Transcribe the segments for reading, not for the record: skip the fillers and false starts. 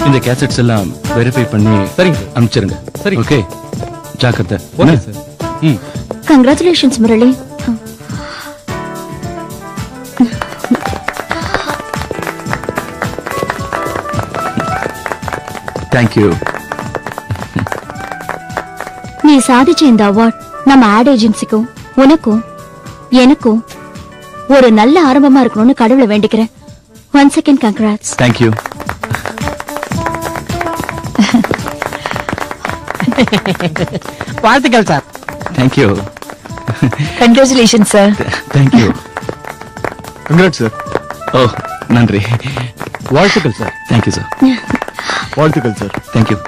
இந்த கேசட்ஸ் எல்லாம் வெரிஃபை பண்ணி சரிங்க அனுப்பிச்சிருங்க. சரி, ஓகே, ஜாக்கிரதை. Okay sir. Congratulations Murali. Thank you. நீ சாதிச்ச இந்த அவார்ட் நம்ம ஆட் ஏஜென்சிக்கும் உனக்கும் எனக்கும் ஒரு நல்ல ஆரம்பமா இருக்கணும்னு கடவுளை வேண்டிக்கிறேன். One second, congrats. தேங்க்யூ. வாழ்த்துக்கள் sir. Thank you. Congratulation sir. Thank you. Congrats sir. ஓ, நன்றி. வாழ்த்துக்கள் சார். Thank you sir. வாழ்த்துக்கள் சார். தேங்க்யூ.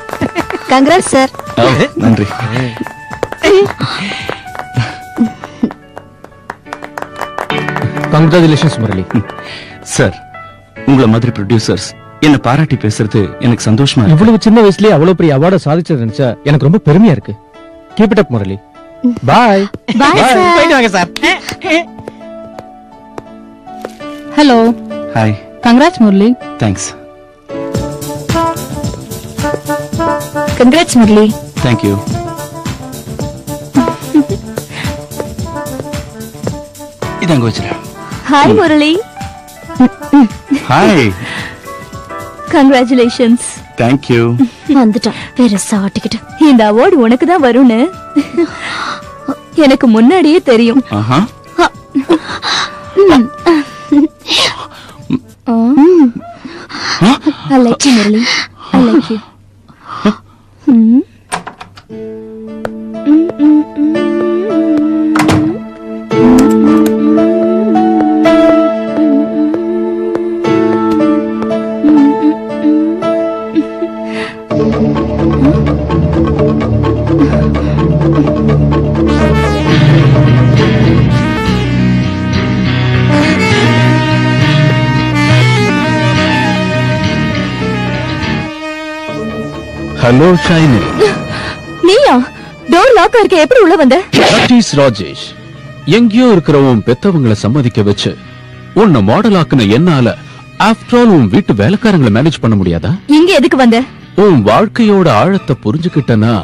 Congrats sir. ஓ, நன்றி. கங்க்ராச்சுலேஷன்ஸ் முரளி. சார், உங்களை மாதிரி ப்ரொடியூசர்ஸ் என்ன பாராட்டி பேசுறது எனக்கு சந்தோஷமா இருக்கு. இவ்வளவு சின்ன வயசுலயே அவ்வளவு பெரிய அவார்டை சாதிச்சது நினைச்சா எனக்கு ரொம்ப பெருமையா இருக்கு. Keep it up Murali. Bye. போயிட்டு வாங்க sir. Hello. Hi. Congrats Murali. Thanks. Congrats Murali. Thank you. இதாங்க வச்சுறேன். Hi Murali. Hi. Congratulations. Thank you. வந்துட்டான் பெருசா ஆட்டிக்கிட்டு. இந்த அவார்டு உனக்கு தான் வரும்னு எனக்கு முன்னாடியே தெரியும். ஆஹா. I like you, Murali. I like you. Hello Shiny. நீயா? டோர் லாக் இருக்க, எப்படி உள்ள வந்த? That is Rajesh. எங்கேயோ இருக்கிறவன் பெத்தவங்களை சம்மதிக்க வச்சு உன்னை மாடல் ஆக்குன என்னால ஆஃப்டர் ஆல் உன் வீட்டு வேலைக்காரங்களை மேனேஜ் பண்ண முடியாதா? இங்க எதுக்கு வந்த? உன் வாழ்க்கையோட ஆழத்தை புரிஞ்சுக்கிட்டனா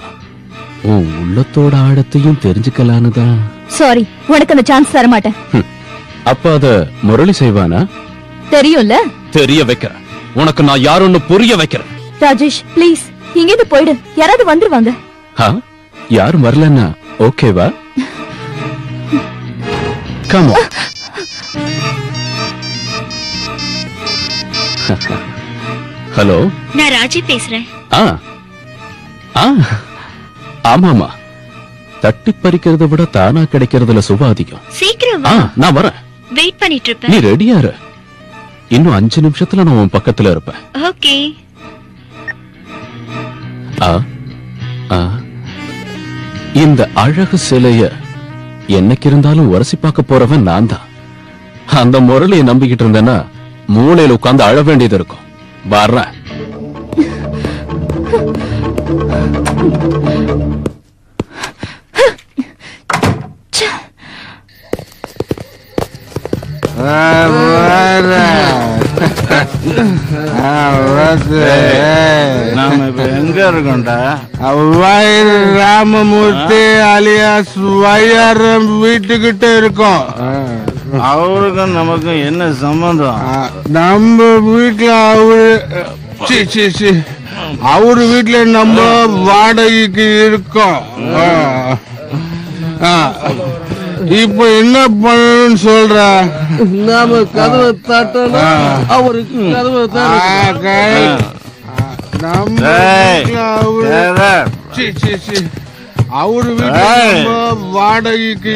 உன் உள்ளத்தோட ஆழத்தையும் தெரிஞ்சுக்கலான்னு தான். சாரி, உனக்கு அந்த சான்ஸ் தர மாட்டேன். அப்ப அத முரளி செய்வானா? தெரியும்ல. தெரிய வைக்கிறேன். உனக்கு நான் யாருன்னு புரிய வைக்கிறேன். ராஜேஷ், ப்ளீஸ் இங்கிருந்து போயிடு. யாராவது வந்துருவாங்க. யாரும் வரலன்னா ஓகேவா? Come on. ஹலோ, நான் ராஜி பேசுறேன். ஆமாமா, தட்டி பறிக்கிறத விட தானா கிடைக்கிறதுல சுப அதிகம். சீக்கிரம் நான் வரேன். வெயிட் பண்ணிட்டு இருப்பேன். நீ ரெடியா இரு. இன்னும் 5 நிமிஷத்துல நான் உன் பக்கத்துல இருப்பேன். ஓகே. இந்த அழகு சிலைய என்னைக்கு இருந்தாலும் உரசி பார்க்க போறவன் நான் தான். அந்த முரளியை நம்பிக்கிட்டு இருந்தேன்னா மூளையில உட்கார்ந்து அழ வேண்டியது இருக்கும். வர்றேன். நாம இப்ப எங்க இருக்கோம்டா? ராமமூர்த்தி அலியாஸ் வையாரம் வீட்டுக்கிட்ட இருக்கோம். அவருக்கும் நமக்கும் என்ன சம்பந்தம்? நம்ம வீட்டுல அவரு வீட்டுல நம்ம வாடகைக்கு இருக்கோம். இப்ப என்ன பண்ணணும்னு சொல்ற? நாம கதவை தட்டணும், அவருக்கு கதவை அவரு வீட்டுல வாடகைக்கு.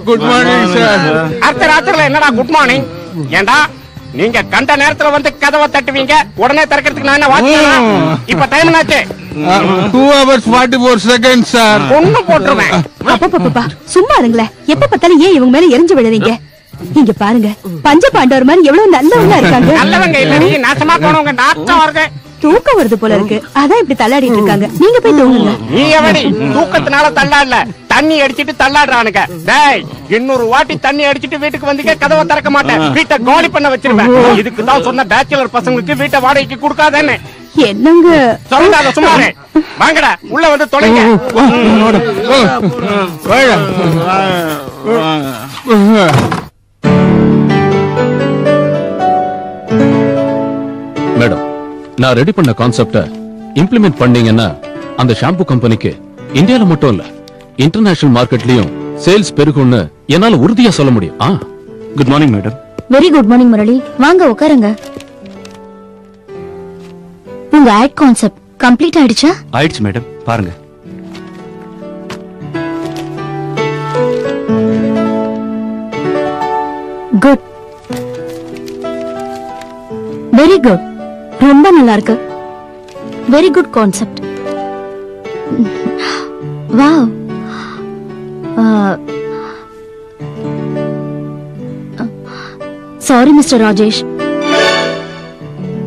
Good morning sir. அடுத்த ராத்திரில என்னடா குட் மார்னிங்? ஏண்டா நீங்க கண்ட நேரத்துல வந்து கதவை தட்டுவீங்க, உடனே திறக்கிறதுக்கு நான் என்ன வாட்சியா? இப்ப டைம் என்னாச்சு? 2 hours 44 seconds சார். ஒண்ணு போட்டுருவேன். அப்பா சும்மா இருங்களேன். எப்ப பார்த்தாலும் ஏன் இவங்க மேல எரிஞ்சு விடுறீங்க? இங்க பாருங்க, பஞ்ச பாண்டவர் மாதிரி எவ்வளவு நல்லவங்க இருக்காங்க. நல்லவங்க இல்ல, நீ நாசமா போனவங்க. நாட்டம் வருது. தூக்கம் வருது போல இருக்கு, அதான் இப்படி தள்ளாடிட்டு இருக்காங்க. நீங்க போய் தூங்குங்க. நீ எவடி தூக்கத்தினால தள்ளாடல, தண்ணி அடிச்சிட்டு தள்ளாடுறானுங்க. டேய், இன்னொரு வாட்டி தண்ணி அடிச்சிட்டு வீட்டுக்கு வந்தீங்க கதவை திறக்க மாட்டேன், வீட்டை காலி பண்ண வச்சிருவேன். இதுக்கு தான் சொன்ன பேச்சுலர் பசங்களுக்கு வீட்டை வாடகைக்கு கொடுக்காதேன்னு. என்னங்க சொல்லாத சும்மாரே. வாங்கடா உள்ள வந்து தொலைங்க. மேடம், நான் ரெடி பண்ண கான்செப்ட இம்ப்ளிமெண்ட் பண்ணீங்கன்னா அந்த ஷாம்பு கம்பெனிக்கு இந்தியால மட்டும் இல்ல இன்டர்நேஷனல் மார்க்கெட்லயும் சேல்ஸ் பெருகும்னு என்னால உறுதியா சொல்ல முடியும். Good morning madam. Very good morning Murali, வாங்க உட்காருங்க. உங்க ஆட் கான்செப்ட் கம்ப்ளீட் ஆயிடுச்சா? ஆயிடுச்சு மேடம், பாருங்க. குட், வெரி குட், ரொம்ப நல்லா இருக்கு. Very good concept. Wow. Sorry mister Rajesh,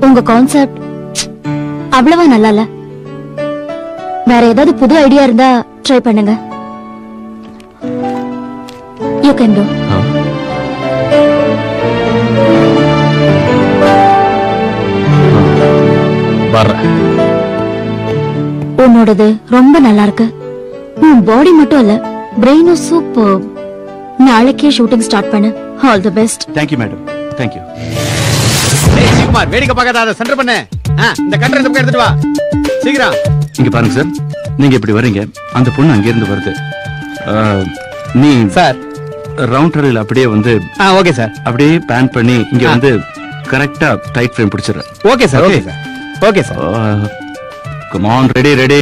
உங்க கான்செப்ட் அவ்வளவா நல்லா இல்ல. வேற ஏதாவது புது ஐடியா இருந்தா ட்ரை பண்ணுங்க. You can do. உன்னோடது ரொம்ப நல்லா இருக்கு. உன் பாடி மட்டும் இல்ல, பிரெயினும் சூப்பர். நாளைக்கே ஷூட்டிங் ஸ்டார்ட் பண்ணு. All the best. Thank you madam, thank you. Kumar, வேடிக்கை பார்க்காத, சென்டர் பண்ணு. இந்த கண்டரை எடுத்துட்டு வா சீக்கிரம். இங்க பாருங்க சார், நீங்க இப்படி வர்றீங்க, அந்த பொண்ணு அங்க இருந்து வருது. நீ சார் ரவுண்டரில் அப்படியே வந்து ஓகே சார், அப்படியே பேன் பண்ணி இங்க வந்து கரெக்டா டைட் ஃப்ரேம் பிடிச்சிடுற. Okay sir, okay sir, okay sir. Come on, ready ready.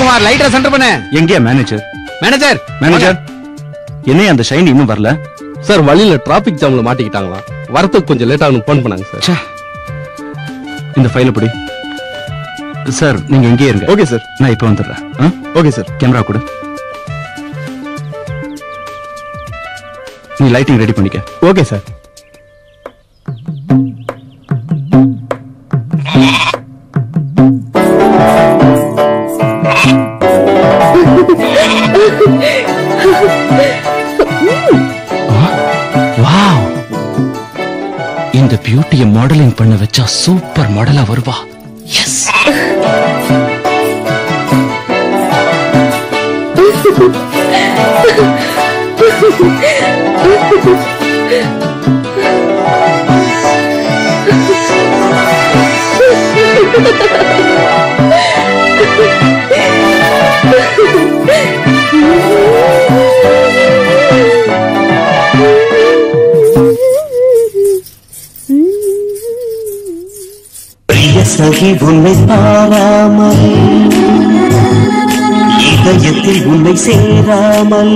Kumar, லைட்டா சென்டர் பண்ணு. எங்கயா மேனேஜர்? மேனேஜர் மேனேஜர் என்ன அந்த ஷைன் இன்னும் வரல? சார், வழியில டிராபிக் ஜாம்ல மாட்டிக்கிட்டாங்களா, வரத்துக்கு கொஞ்சம் லேட் ஆகணும் போன் பண்ணாங்க சார். இந்த ஃபைல படி. சார் நீங்க எங்கே இருங்க. ஓகே சார், நான் இப்ப வந்துடுறேன். Okay sir. கேமரா கொடு. நீ லைட்டிங் ரெடி பண்ணிக்க. Okay sir. வாவ், இந்த பியூட்டியை மாடலிங் பண்ண வச்சா சூப்பர் மாடலா வருவா. எஸ். சகி உன்னை பாராமல், இதயத்தில் உன்னை சேராமல்,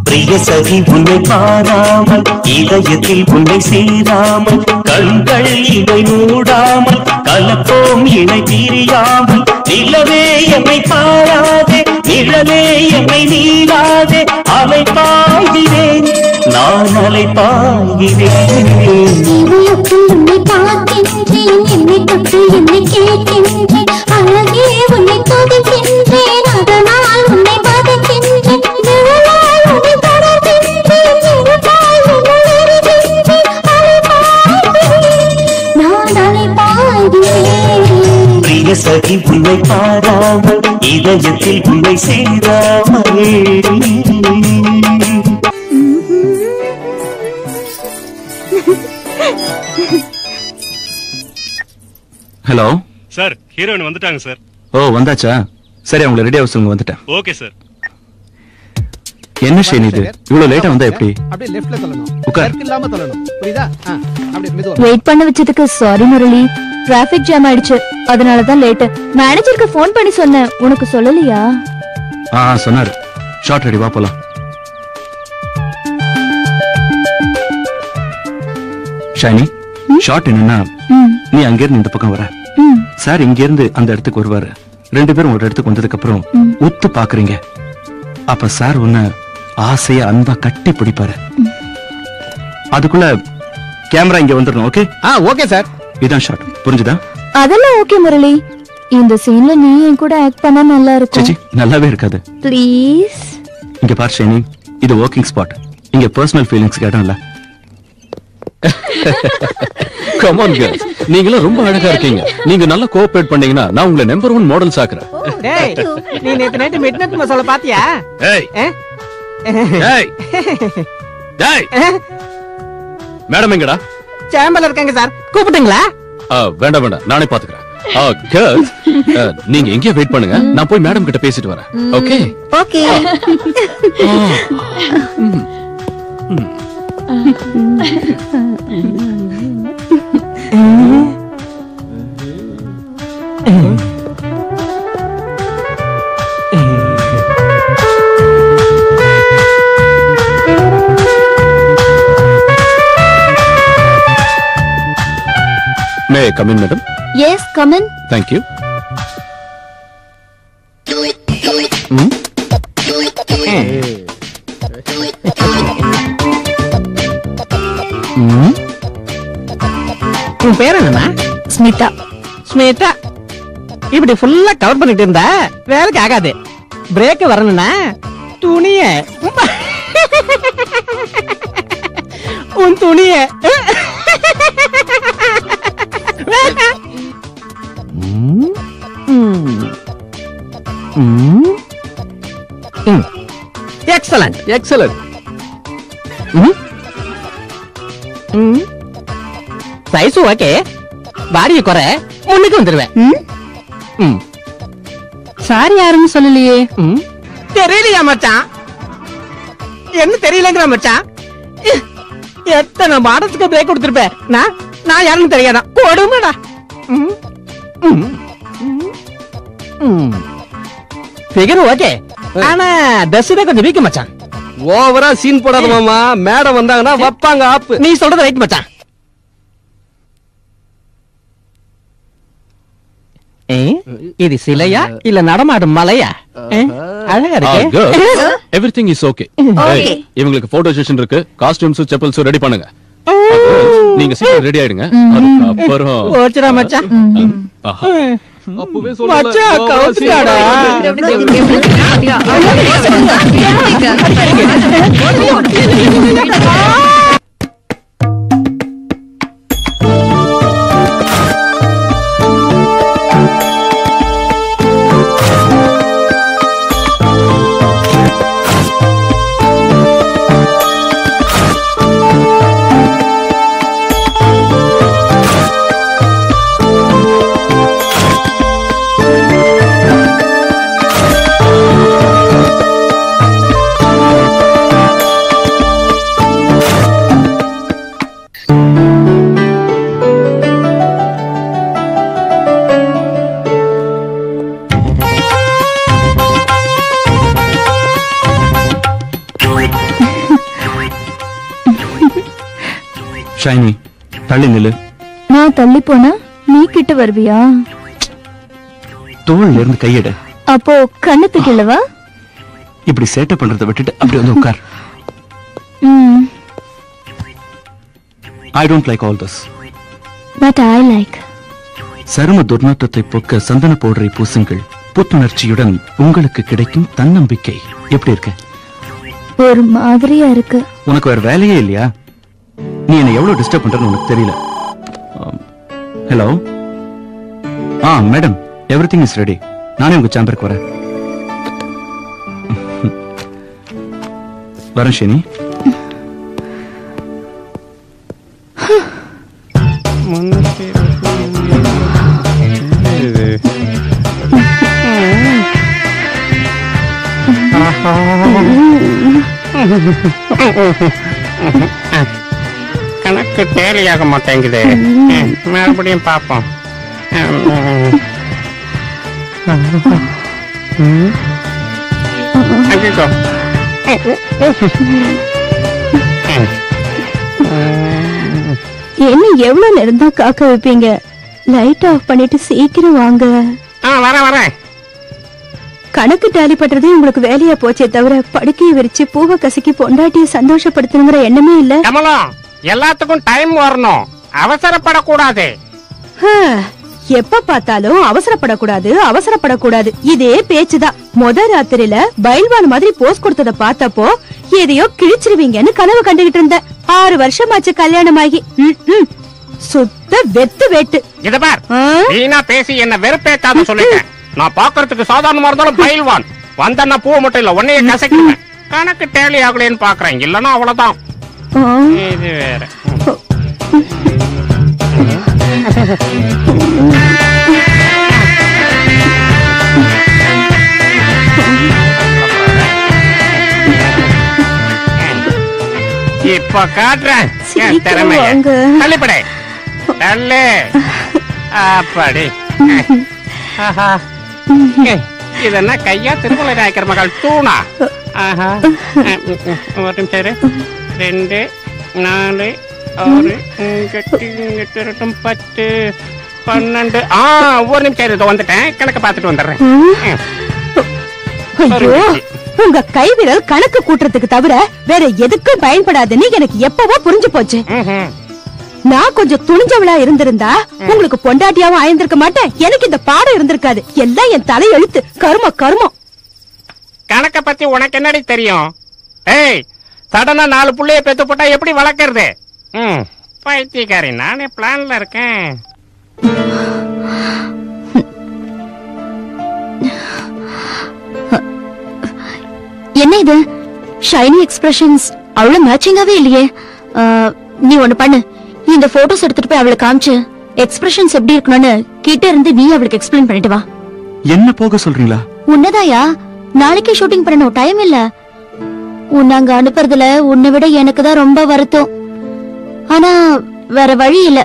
பிரிய சகி உன்னை பாராமல், இதயத்தில் உன்னை சேராமல், கண்கள் இணை மூடாமல், கலப்போம் இணை பிரியாமல், நிலவே எம்மை பாராதே, நிழலே எம்மை நீராதே, அலை பாய்கிறேன் நான், அலை பாய்கிறேன். உன்னை பார்க்கின்றேன், என்னை தொட்டு என்னை கேட்கின்றேன், அழகே உன்னை கொதிக்கின்றேன், அதனால் உன்னை பதக்கின்றேன், உன்னை தொடர்கின்றேன், நான் அலை பாய்கிறேன். பிரிய சகி உன்னை பாராமல், இதயத்தில் உன்னை சேராமல். ஹலோ சார், ஹீரோயின் வந்துட்டாங்க சார். ஓ வந்தாச்சா? சரி, அவங்களை ரெடி ஆக சொல்லுங்க, வந்துட்டேன். Okay sir. என்ன ஷேன் இது, இவ்வளவு லேட்டா வந்தா எப்படி? அப்படியே லெஃப்ட்ல தள்ளணும், உட்கார். சர்க்கிள் இல்லாம தள்ளணும், புரியுதா? அப்படியே மெதுவா. வெயிட் பண்ண வச்சதுக்கு சாரி முரளி, டிராபிக் ஜாம் ஆயிடுச்சு, அதனாலதான் லேட். மேனேஜருக்கு போன் பண்ணி சொன்னேன், உனக்கு சொல்லலையா? சொன்னாரு. ஷார்ட் ரெடி, வா போலாம். ஷைனி, ஷார்ட் என்னன்னா நீ அங்க இருந்து இந்த பக்கம் வர சார் இங்க இருந்து அந்த இடத்துக்கு வருவாரு. 2 பேரும் ஒரு இடத்துக்கு வந்ததுக்கு அப்புறம் உத்து பாக்குறீங்க. அப்ப சார் உன்னை ஆசையா அன்பா கட்டி பிடிப்பாரு. அதுக்குள்ள கேமரா இங்க வந்துடணும். ஓகே? Okay sir. இதான் ஷார்ட். புரிஞ்சுதா? அதெல்லாம் ஓகே முரளி. இந்த சீன்ல நீ என் கூட ஆக்ட் பண்ணா நல்லா இருக்கும். சிச்சி நல்லாவே இருக்காது. ப்ளீஸ். இங்க பார் ஷைனி, இது வொர்க்கிங் ஸ்பாட். இங்க பர்சனல் ஃபீலிங்ஸ்க்கு இடம் இல்ல. கம் ஆன் கேர்ள்ஸ், நீங்களும் ரொம்ப அழகா இருக்கீங்க. நீங்க நல்லா கோஆபரேட் பண்ணீங்கன்னா நான் உங்களை நம்பர் 1 மாடல்ஸ் ஆக்குறேன். டேய், நீ நேத்து நைட் மிட்நைட் மசாலா பாத்தியா? ஏய் ஏய் டேய், மேடம் எங்கடா? சேம்பர்ல இருக்காங்க சார். கூப்பிடுங்களா? வேண்டாம் வேண்டாம், நானே பாத்துக்கிறேன். கேர்ள்ஸ், நீங்க எங்கேயே வெயிட் பண்ணுங்க, நான் போய் மேடம் கிட்ட பேசிட்டு வரேன். Okay? Okay. May I come in, madam? Yes, come in. Thank you. உன் பேர் என்னமா? ஸ்மிதா. ஸ்மிதா, இப்படி ஃபுல்லா கவர் பண்ணிட்டு இருந்தா வேலைக்கு ஆகாது. பிரேக் வரணும்னா துணிய உன் துணிய எக்ஸலண்ட் எக்ஸலண்ட். சைஸ் ஓகே, பாடிய குறை முன்னுக்கு வந்துருவேன். சார் யாருன்னு சொல்லலையே. தெரியலையா மச்சான்? என்ன தெரியலங்கிற மச்சான்? எத்தனை மாடத்துக்கு பிரேக் கொடுத்திருப்பேன். நான் யாருன்னு தெரியாதான் கொடுமைடா. ஃபிகர் ஓகே, ஆனா ட்ரெஸ் தான் கொஞ்சம் வீக் மச்சான். ஓவரா சீன் போடாத மாமா. மேடம் வந்தாங்கன்னா வப்பாங்க ஆப்பு. நீ சொல்றது ரைட் மச்சான். இது சிலையா இல்ல நடமாடும் மலையா? அழகா இருக்கு. Everything is okay. இவங்களுக்கு போட்டோ செஷன் இருக்கு. காஸ்டியூம்ஸ் செப்பல்ஸ் ரெடி பண்ணுங்க. நீங்க சீக்கிரம் ரெடி ஆயிடுங்க. அதுக்கு அப்புறம் ஓச்சரா மச்சான். அப்பவே மச்சான் கவுத்துடாடா. ஷைனி, தள்ளி நில்லு. நான் தள்ளி போனா நீ கிட்ட வருவியா? தோள்ல இருந்து கையெடு. அப்போ கண்ணத்துக்கு இல்லவா? இப்படி சேட்டை பண்றதை விட்டுட்டு அப்படி வந்து உட்கார். I don't like all this. But I like. சரும துர்நாற்றத்தை போக்க சந்தன பவுடரை பூசுங்கள். புத்துணர்ச்சியுடன் உங்களுக்கு கிடைக்கும் தன்னம்பிக்கை. எப்படி இருக்கு? ஒரு மாதிரியா இருக்கு. உனக்கு வேற வேலையே இல்லையா? நீ என்ன எவ்வளவு டிஸ்டர்ப் பண்றன்னு உனக்கு தெரியல. Hello. Madam, everything is ready. நானே உங்க சேம்பருக்கு வரேன். வரேன் ஷெனி. கணக்கு தேவையாக மாட்டேங்குது. மறுபடியும் பார்ப்போம். என்ன இன்னும் எவ்வளவு நேரம் தான் காக்க வைப்பீங்க? லைட் ஆஃப் பண்ணிட்டு சீக்கிரம் வாங்க. வரேன். கணக்கு டேலி பண்றதே உங்களுக்கு வேலையா போச்சே தவிர படுக்கையை விரிச்சு பூவை கசக்கி பொண்டாட்டியை சந்தோஷப்படுத்தணுங்கிற எண்ணமே இல்ல. கமலம், எல்லாத்துக்கும் டைம் வரணும், அவசரப்படக்கூடாது. எப்ப பார்த்தாலும் அவசரப்படக்கூடாது இதே பேச்சுதான். ராத்திரியில பைல்வான் மாதிரி போஸ் கொடுத்தத பார்த்தப்போ எதையோ கிழிச்சிருவீங்கன்னு கனவு கண்டுகிட்டு இருந்த. 6 வருஷமாச்சு கல்யாணம் ஆகி. சுத்த வெத்து வெட்டு. இத பார், நீனா பேசி என்ன வெறுப்பேத்தாத சொல்லிட்டேன். நான் பாக்குறதுக்கு சாதாரணமா இருந்தாலும் பைல்வான். வந்தன்னா பூ மட்டும் இல்ல, உன்னையே கசக்குவேன். கணக்கு டேலி ஆகலேன்னு பாக்குறேன், இல்லன்னா அவ்வளவுதான். இது வேற. இப்ப காட்டுறேன் திறமைய. தள்ளிப்படே தள்ளு. அப்படி இதென்ன கையா திருமலை நாயக்கர் மகள் தூணா? ஒரு நிமிஷம். 2 4 6 8 10 12. ஒரு நிமிஷம் வந்துட்டேன், கணக்கு பார்த்துட்டு வந்துடுறேன். உங்க கைவிரல் கணக்கு கூட்டுறதுக்கு தவிர வேற எதுக்கும் பயன்படாதுன்னு எனக்கு எப்பவோ புரிஞ்சு போச்சு. நான் கொஞ்சம் துணிஞ்சவளா இருந்திருந்தா உங்களுக்கு பொண்டாட்டியாவும் ஆயிருந்திருக்க மாட்டேன். எனக்கு இந்த பாடம் இருந்திருக்காது. எல்லாம் என் தலை எழுத்து. கர்மம். கணக்க பத்தி உனக்கு என்னடி தெரியும்? ஏய், சடனா 4 புள்ளைய பெத்து போட்டா எப்படி வளர்க்கறது? பைத்தியக்காரி, நானே பிளான்ல இருக்கேன். என்ன இது? ஷைனி எக்ஸ்பிரஷன்ஸ் அவ்வளவு மேட்சிங்காவே இல்லையே. நீ ஒண்ணு பண்ணு, இந்த போட்டோஸ் எடுத்துட்டு போய் அவளுக்கு காமிச்சு எக்ஸ்பிரஷன்ஸ் எப்படி இருக்கணும்னு கிட்ட இருந்து நீ அவளுக்கு எக்ஸ்பிளைன் பண்ணிட்டு வா. என்ன போக சொல்றீங்களா? உன்னதாயா, நாளைக்கே ஷூட்டிங் பண்ணணும், டைம் இல்ல. உன்னை அங்க அனுப்புறதுல உன்னை விட எனக்கு தான் ரொம்ப வருத்தம். ஆனா வேற வழி இல்ல,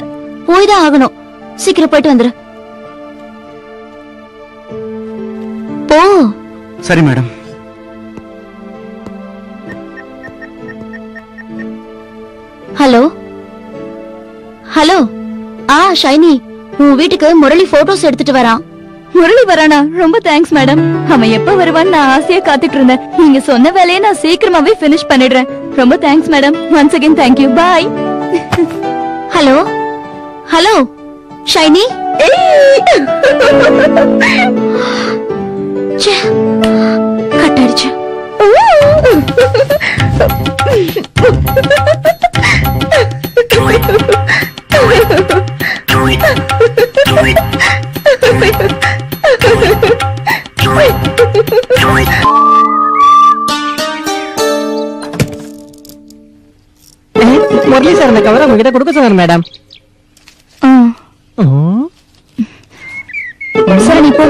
போய்தான் ஆகணும். சீக்கிரம் போயிட்டு வந்துரு. போ. சரி மேடம். ஹலோ ஷைனி, உன் வீட்டுக்கு முரளி போட்டோஸ் எடுத்துட்டு வரான். முரளி வரானா? ரொம்ப தேங்க்ஸ் மேடம். அவன் எப்ப வருவான்னு நான் ஆசையா காத்துட்டு இருந்தேன். நீங்க சொன்ன வேலையை நான் சீக்கிரமாவே பினிஷ் பண்ணிடுறேன். ரொம்ப thanks madam. Once again thank you. Bye. Hello Shiny. Cut அடிச்சு. முரளி சார் இந்த கவரை உங்ககிட்ட கொடுக்க சொன்னார் மேடம். சரி நீ போ.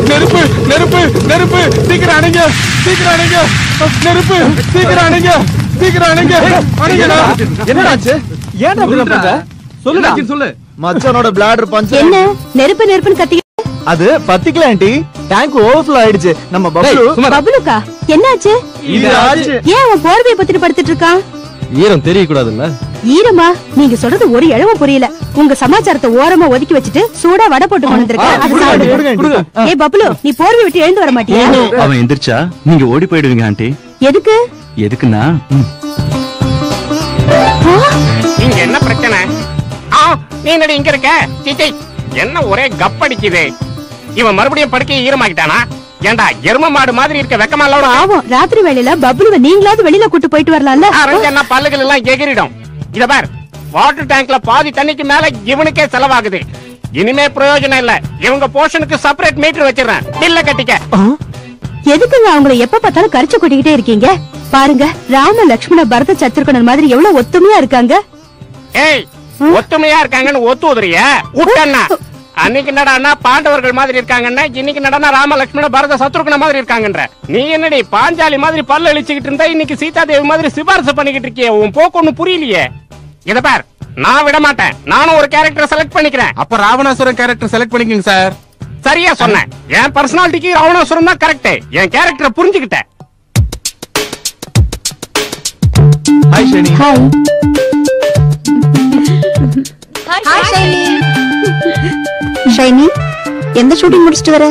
நெருப்பு நெருப்பு நெருப்பு, சீக்கிரம் அணைங்க, சீக்கிரம் அணைங்க. நெருப்பு, சீக்கிரம் அணைங்க, சீக்கிரம் அணைங்க. அணைங்கடா. என்னடாச்சு? ஏன் அப்படி பண்ற? சொல்லுடா. சொல்லு. மச்சானோட பிளாடர் பஞ்சர். என்ன நெருப்புன்னு கத்தி? அது பத்திக்கல ஆண்டி, டேங்க் ஓவர்ஃப்ளோ ஆயிடுச்சு. நம்ம பப்ளுக்கா என்னாச்சு? ஏன் அவன் போர்வையை பத்திட்டு படுத்துட்டு இருக்கான்? ஈரம் தெரிய கூடாதுல்ல? ஈரமா? நீங்க சொல்றது ஒரு இழவு புரியல. உங்க சமாச்சாரத்தை ஓரமா ஒதுக்கி வச்சுட்டு சூடா வடை போட்டு கொண்டு வந்திருக்கேன். ஏ பப்ளு, நீ போர்வை விட்டு எழுந்து வர மாட்டியா? அவன் எந்திரிச்சா நீங்க ஓடி போயிடுவீங்க ஆண்டி. எதுக்கு? எதுக்குன்னா, இங்க என்ன பிரச்சனை? நீ என்னடி இங்க இருக்க? சீச்சை, என்ன ஒரே கப்படிக்குது? இவன் மறுபடியும் படுக்கையை ஈரமாக்கிட்டானா? ஏண்டா எரும மாடு மாதிரி இருக்க வெக்கமா இல்ல? ஆவும், ராத்திரி வேளையில பப்ளுவை நீங்களாவது வெளியில கூட்டு போயிட்டு வரலாம்ல? அரஞ்சன்னா பல்லுகள் எல்லாம் எகிரிடும். இத பார், வாட்டர் டேங்க்ல பாதி தண்ணிக்கு மேல இவனுக்கே செலவாகுது. இனிமே பிரயோஜனம் இல்ல. இவங்க போர்ஷனுக்கு செப்பரேட் மீட்டர் வச்சிடறேன். பில்ல கட்டிக்க. எதுக்குங்க அவங்கள எப்ப பார்த்தாலும் கரிச்சு கொட்டிக்கிட்டே இருக்கீங்க? பாருங்க, ராம லட்சுமண பரத சத்ருகணன் மாதிரி எவ்வளவு ஒத்துமையா இருக்காங்க. ஏய், ஒத்துமையா இருக்காங்கன்னு ஒத்து உதறிய விட்டன்னா? அன்னைக்கு நடனா பாண்டவர்கள் மாதிரி இருக்காங்கன்னா, இன்னைக்கு நடனா ராம லட்சுமண பரத சத்ருகன மாதிரி இருக்காங்கன்ற. நீ என்னடி பாஞ்சாலி மாதிரி பல்ல அழிச்சுக்கிட்டு இருந்தா, இன்னைக்கு சீதா தேவி மாதிரி சிபாரிசு பண்ணிக்கிட்டு இருக்கியே? உன் போக்கு ஒண்ணு புரியலையே. இத பார், நான் விட மாட்டேன். நானும் ஒரு கேரக்டர் செலக்ட் பண்ணிக்கிறேன். அப்ப ராவணாசுரன் கேரக்டர் செலக்ட் பண்ணிக்கங்க சார். சரியா சொன்னேன். என் பர்சனாலிட்டிக்கு ராவணாசுரன் தான் கரெக்ட். என் கேரக்டரை புரிஞ்சுக்கிட்டேன். Hi Shiny. Hi. Hi Shiny. Shiny, எந்த ஷூட்டிங் முடிச்சிட்டு வர?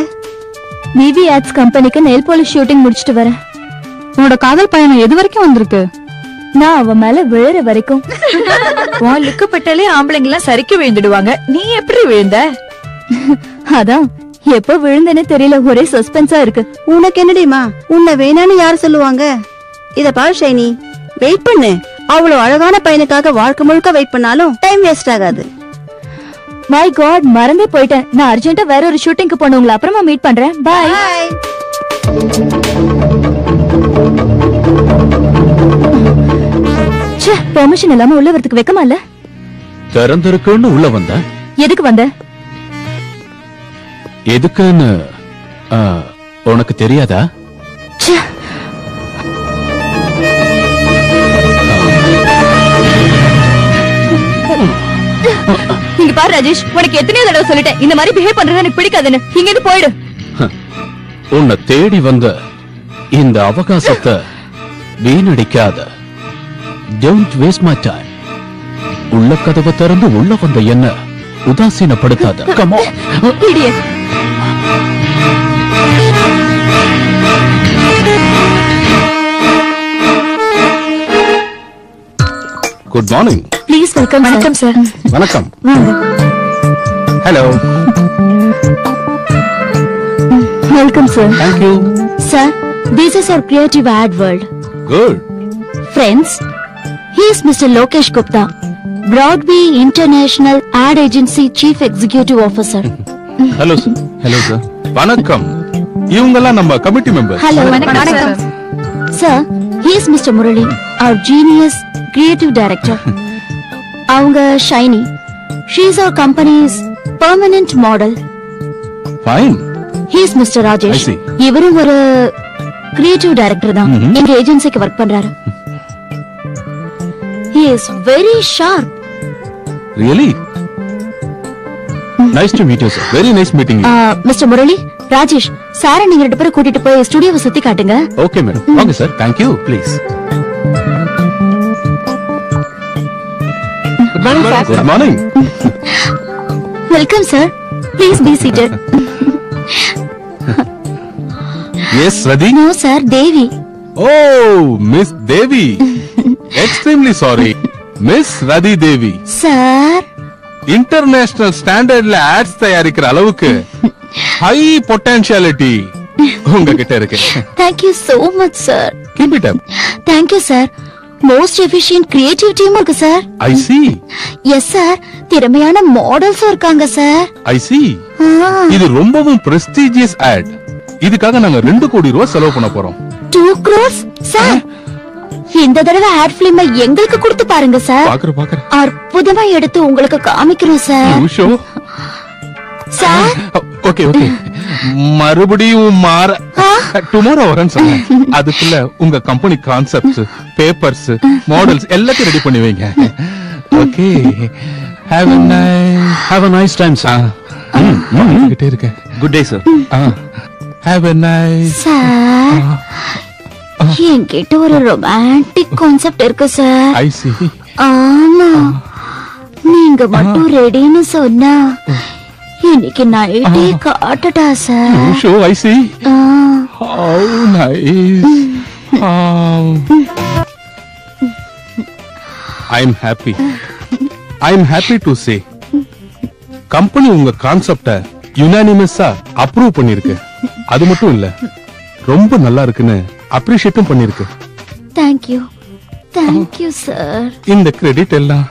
விவி ஆட்ஸ் கம்பெனிக்கு நெயில் பாலிஷ் ஷூட்டிங் முடிச்சிட்டு வரேன். உன்னோட காதல் பயணம் எது வரைக்கும் வந்திருக்கு? நான் அவ மேல விழுற வரைக்கும். உன் லுக்கப்பட்டாலே ஆம்பளைங்க எல்லாம் சரிக்கு விழுந்துடுவாங்க. நீ எப்படி விழுந்த? அதான் எப்ப விழுந்தேன்னு தெரியல, ஒரே சஸ்பென்ஸா இருக்கு. உனக்கு என்னடிமா, உன்னை வேணான்னு யார் சொல்லுவாங்க? இத பாரு ஷைனி, வெயிட் பண்ணு. அவ்வளவு அழகான பையனுக்காக வாழ்க்கை முழுக்க வெயிட் பண்ணாலும் டைம் வேஸ்ட் ஆகாது. மை காட், மறந்தே போயிட்டேன். நான் அர்ஜென்ட்டா வேற ஒரு ஷூட்டிங்க்கு போன, உங்களை அப்புறமா மீட் பண்றேன். பை. ச்சே, பெர்மிஷன் இல்லாம உள்ள வரதுக்கு வெக்கமா இல்ல? திறந்திருக்குன்னு உள்ள வந்த. எதுக்கு வந்த? எதுக்குன்னு உனக்கு தெரியாதா? இங்க பாரு ராஜேஷ், உனக்கு எத்தனையோ தடவை சொல்லிட்டேன் இந்த மாதிரி பிஹேவ் பண்றது எனக்கு பிடிக்காதுன்னு. இங்க இருந்து போயிடு. உன்னை தேடி வந்த இந்த அவகாசத்தை வீணடிக்காத. Don't waste my time. உள்ள கதவை திறந்து உள்ள வந்த என்ன உதாசீனப்படுத்தாத. Come on. Idiot. Good morning. Please welcome. வணக்கம் சார். வணக்கம். வாங்க. Hello. Welcome sir. Thank you. Sir, this is our creative ad world. Good. Friends, he is Mr. Lokesh Gupta, Broadway International Ad Agency Chief Executive Officer. Hello sir. Hello sir. வணக்கம். இவங்கெல்லாம் நம்ம committee members. Hello. வணக்கம். Sir, he is Mr. Murali, our genius creative director. அவங்க Shiny. She is our company's permanent model. Fine. He is Mr. I Rajesh. see. இவரும் ஒரு creative director தான். எங்க ஏஜென்சிக்கு work பண்றாரு. He is very sharp. Really? Nice to meet you, sir. Very nice meeting you. Mister Murali, Rajesh, சார நீங்க ரெண்டு பேரும் கூட்டிட்டு போய் ஸ்டுடியோவை சுத்தி காட்டுங்க. Okay, madam. Okay, sir. Thank you. Please. Good morning, sir. Good morning. Welcome, sir. Please be seated. Yes, Radhi. No, sir. Devi. Oh, Miss Devi. Extremely sorry. Miss Radhi Devi. Sir. International standardல ads தயாரிக்கிற அளவுக்கு high potentiality உங்ககிட்ட இருக்கு. Thank you so much, sir. Keep it up. Thank you, sir. Most efficient creative team இருக்கு, sir. I see. Yes, sir. திறமையான models இருக்காங்க, sir. I see. இது ரொம்பவும் prestigious ad. இதுக்காக நாங்க 2 கோடி ரூபாய் செலவு பண்ண போறோம். 2 crores? Sir. இந்த தடவை ஆட் ஃபிலிம் எங்களுக்கு கொடுத்து பாருங்க சார். பாக்குறேன். அற்புதமா எடுத்து உங்களுக்கு காமிக்கிறோம் சார். ஷோ. சார். ஓகே. மறுபடியும் டுமாரோ வரேன்னு சொன்னேன். அதுக்குள்ள உங்க கம்பெனி கான்செப்ட்ஸ், பேப்பர்ஸ், மாடல்ஸ் எல்லாத்தையும் ரெடி பண்ணி வைங்க. Okay. Have a nice time, sir. கிட்டே இருக்க. Good day sir. Have a nice. Sir, என்கிட்ட ஒரு ரொமான்டிக் கான்செப்ட் இருக்கு சார். I see. ஆமா, நீங்க மட்டும் ரெடின்னு சொன்னா இன்னைக்கு நைட்டே காட்டட்டா sir. Show, I see. How nice. I'm happy to say company உங்க கான்செப்ட யுனானிமஸா அப்ரூவ் பண்ணிருக்கு. அது மட்டும் இல்ல, ரொம்ப நல்லா இருக்குன்னு அப்ரிஷியேட்டும் பண்ணிருக்கு. Thank you sir. இந்த கிரெடிட் எல்லாம்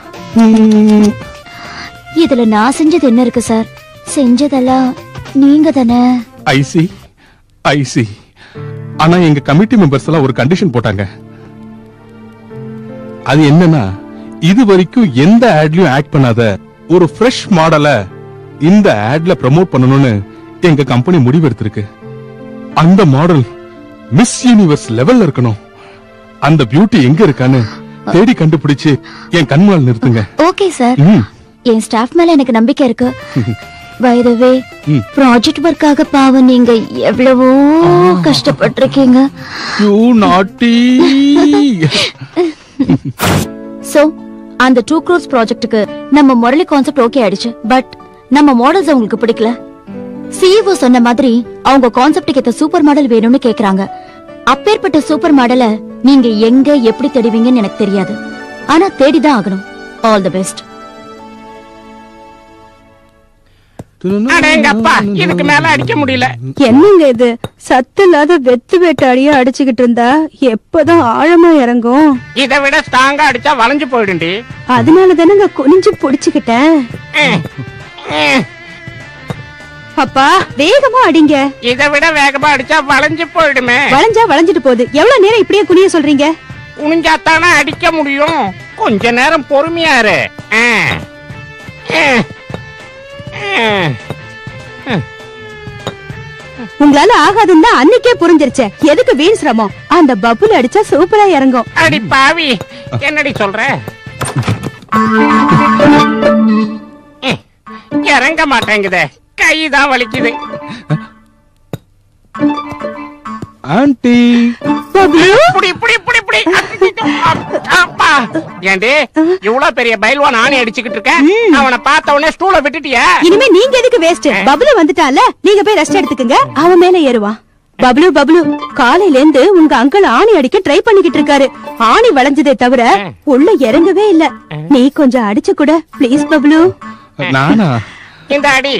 இதுல நான் செஞ்சது என்ன இருக்கு சார்? செஞ்சதெல்லாம் நீங்க தானே. I see. ஆனா எங்க கமிட்டி மெம்பர்ஸ் எல்லாம் ஒரு கண்டிஷன் போட்டாங்க. அது என்னன்னா, இது வரைக்கும் எந்த ஆட்லயும் ஆக்ட் பண்ணாத ஒரு ஃப்ரெஷ் மாடலை இந்த ஆட்ல ப்ரமோட் பண்ணணும்னு எங்க கம்பெனி முடிவெடுத்திருக்கு. அந்த மாடல் மிஸ் யூனிவர்ஸ் லெவல்ல இருக்கணும். அந்த பியூட்டி எங்க இருக்கான்னு தேடி கண்டுபிடிச்சு என் கண்முன்னால் நிறுத்துங்க. Okay sir. என் ஸ்டாஃப் மேல எனக்கு நம்பிக்கை இருக்கு. பை தி வே, ப்ராஜெக்ட் வர்க்காக பாவம் நீங்க எவ்வளவோ கஷ்டப்பட்டிருக்கீங்க. You naughty. சோ அந்த 2 crores ப்ராஜெக்ட்டுக்கு நம்ம முரளி கான்செப்ட் ஓகே ஆயிடுச்சு. பட் நம்ம மாடல்ஸ் அவங்களுக்கு பிடிக்கல. சிஇஓ சொன்ன மாதிரி அவங்க கான்செப்டுக்கு ஏத்த சூப்பர் மாடல் வேணும்னு கேக்குறாங்க. அப்பேற்பட்ட சூப்பர் மாடலை நீங்க எங்க எப்படி தேடுவீங்கன்னு எனக்கு தெரியாது. ஆனா தேடிதான் ஆகணும். All the best. அடேங்கப்பா, இதுக்கு மேல அடிக்க முடியல. என்னங்க இது? சத்து இல்லாத வெத்து வேட்டாடியா அடிச்சுக்கிட்டு இருந்தா எப்பதான் ஆழமா இறங்கும்? இதை விட ஸ்ட்ராங்கா அடிச்சா வளைஞ்சு போயிடுண்டி. அதனால தானங்க குனிஞ்சு புடிச்சுக்கிட்டேன். அப்பா வேகமா அடிங்க. இதை விட வேகமா அடிச்சா வளைஞ்சு போயிடுமே. வளைஞ்சா வளைஞ்சிட்டு போகுது. எவ்வளவு நேரம் இப்படியே குனிய சொல்றீங்க? குனிஞ்சாத்தானே அடிக்க முடியும். கொஞ்ச நேரம் பொறுமையா இரு. உங்களால ஆகாதுன்னா அன்னைக்கே புரிஞ்சிருச்சே. எதுக்கு வீண் சிரமம்? அந்த பப்புல அடிச்சா சூப்பரா இறங்கும். அடி பாவி, என்னடி சொல்ற? இறங்க மாட்டேங்குதே, கைதான் வலிக்குது. ஆண்டி ஏண்டி இவ்வளவு பெரிய பைல்வான் ஆணி அடிச்சுக்கிட்டு இருக்க? அவனை பார்த்த உடனே ஸ்டூல விட்டுட்டியா? இனிமே நீங்க எதுக்கு வேஸ்ட்? பப்ளு வந்துட்டால, நீங்க போய் ரெஸ்ட் எடுத்துக்கங்க. அவன் மேல ஏறுவான். பப்ளு பப்ளு காலையில இருந்து உங்க அங்கிள் ஆணி அடிக்க ட்ரை பண்ணிக்கிட்டு இருக்காரு. ஆணி வளைஞ்சதே தவிர உள்ள இறங்கவே இல்ல. நீ கொஞ்சம் அடிச்சு கூட ப்ளீஸ் பப்ளு. நானா? இந்த அடி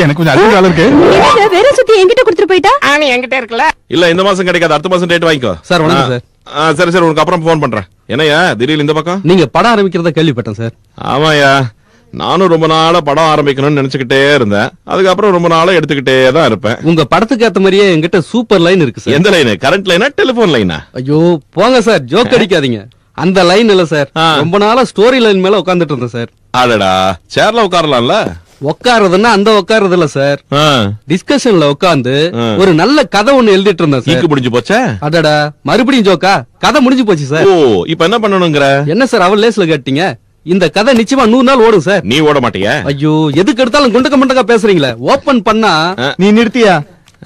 எனக்கு கொஞ்சம் அதிக வேலை இருக்கு. வேற சுத்தி என்கிட்ட கொடுத்துட்டு போயிட்டா? ஆணி என்கிட்ட இருக்குல்ல. இல்ல இந்த மாசம் கிடைக்காது, அடுத்த மாசம் டேட் வாங்கிக்கோ. சார் வணக்கம் சார். சரி சரி, உனக்கு அப்புறம் போன் பண்றேன். என்னையா திடீர்னு இந்த பக்கம்? நீங்க படம் ஆரம்பிக்கிறத கேள்விப்பட்டேன் சார். ஆமாயா, நானும் ரொம்ப நாளா படம் ஆரம்பிக்கணும்னு நினைச்சுக்கிட்டே இருந்தேன். அதுக்கப்புறம் ரொம்ப நாளா எடுத்துக்கிட்டே தான் இருப்பேன். உங்க படத்துக்கு ஏத்த மாதிரியே என்கிட்ட சூப்பர் லைன் இருக்கு சார். எந்த லைன்? கரண்ட் லைனா டெலிபோன் லைனா? ஐயோ போங்க சார், ஜோக் அடிக்காதீங்க. அந்த லைன் இல்ல சார், ரொம்ப நாளா ஸ்டோரி லைன் மேல உட்கார்ந்துட்டு இருந்தேன் சார். அடடா, சேர்ல உட்காரலாம்ல. உட்காருதுன்னா அந்த உட்காருது இல்ல சார், டிஸ்கஷன்ல உட்கார்ந்து ஒரு நல்ல கதை ஒண்ணு எழுதிட்டு இருந்தேன் சார். முடிஞ்சு போச்சா? அடடா, மறுபடியும் ஜோக்கா? கதை முடிஞ்சு போச்சு சார். ஓ, இப்ப என்ன பண்ணணுங்கிற? என்ன சார் அவள் லேஸ்ல கேட்டீங்க? இந்த கதை நிச்சயமா 100 நாள் ஓடும் சார். நீ ஓட மாட்டியா? ஐயோ, எதுக்கு எடுத்தாலும் குண்டக்க மண்டக்கா பேசுறீங்களே. ஓபன் பண்ணா நீ நிறுத்தியா?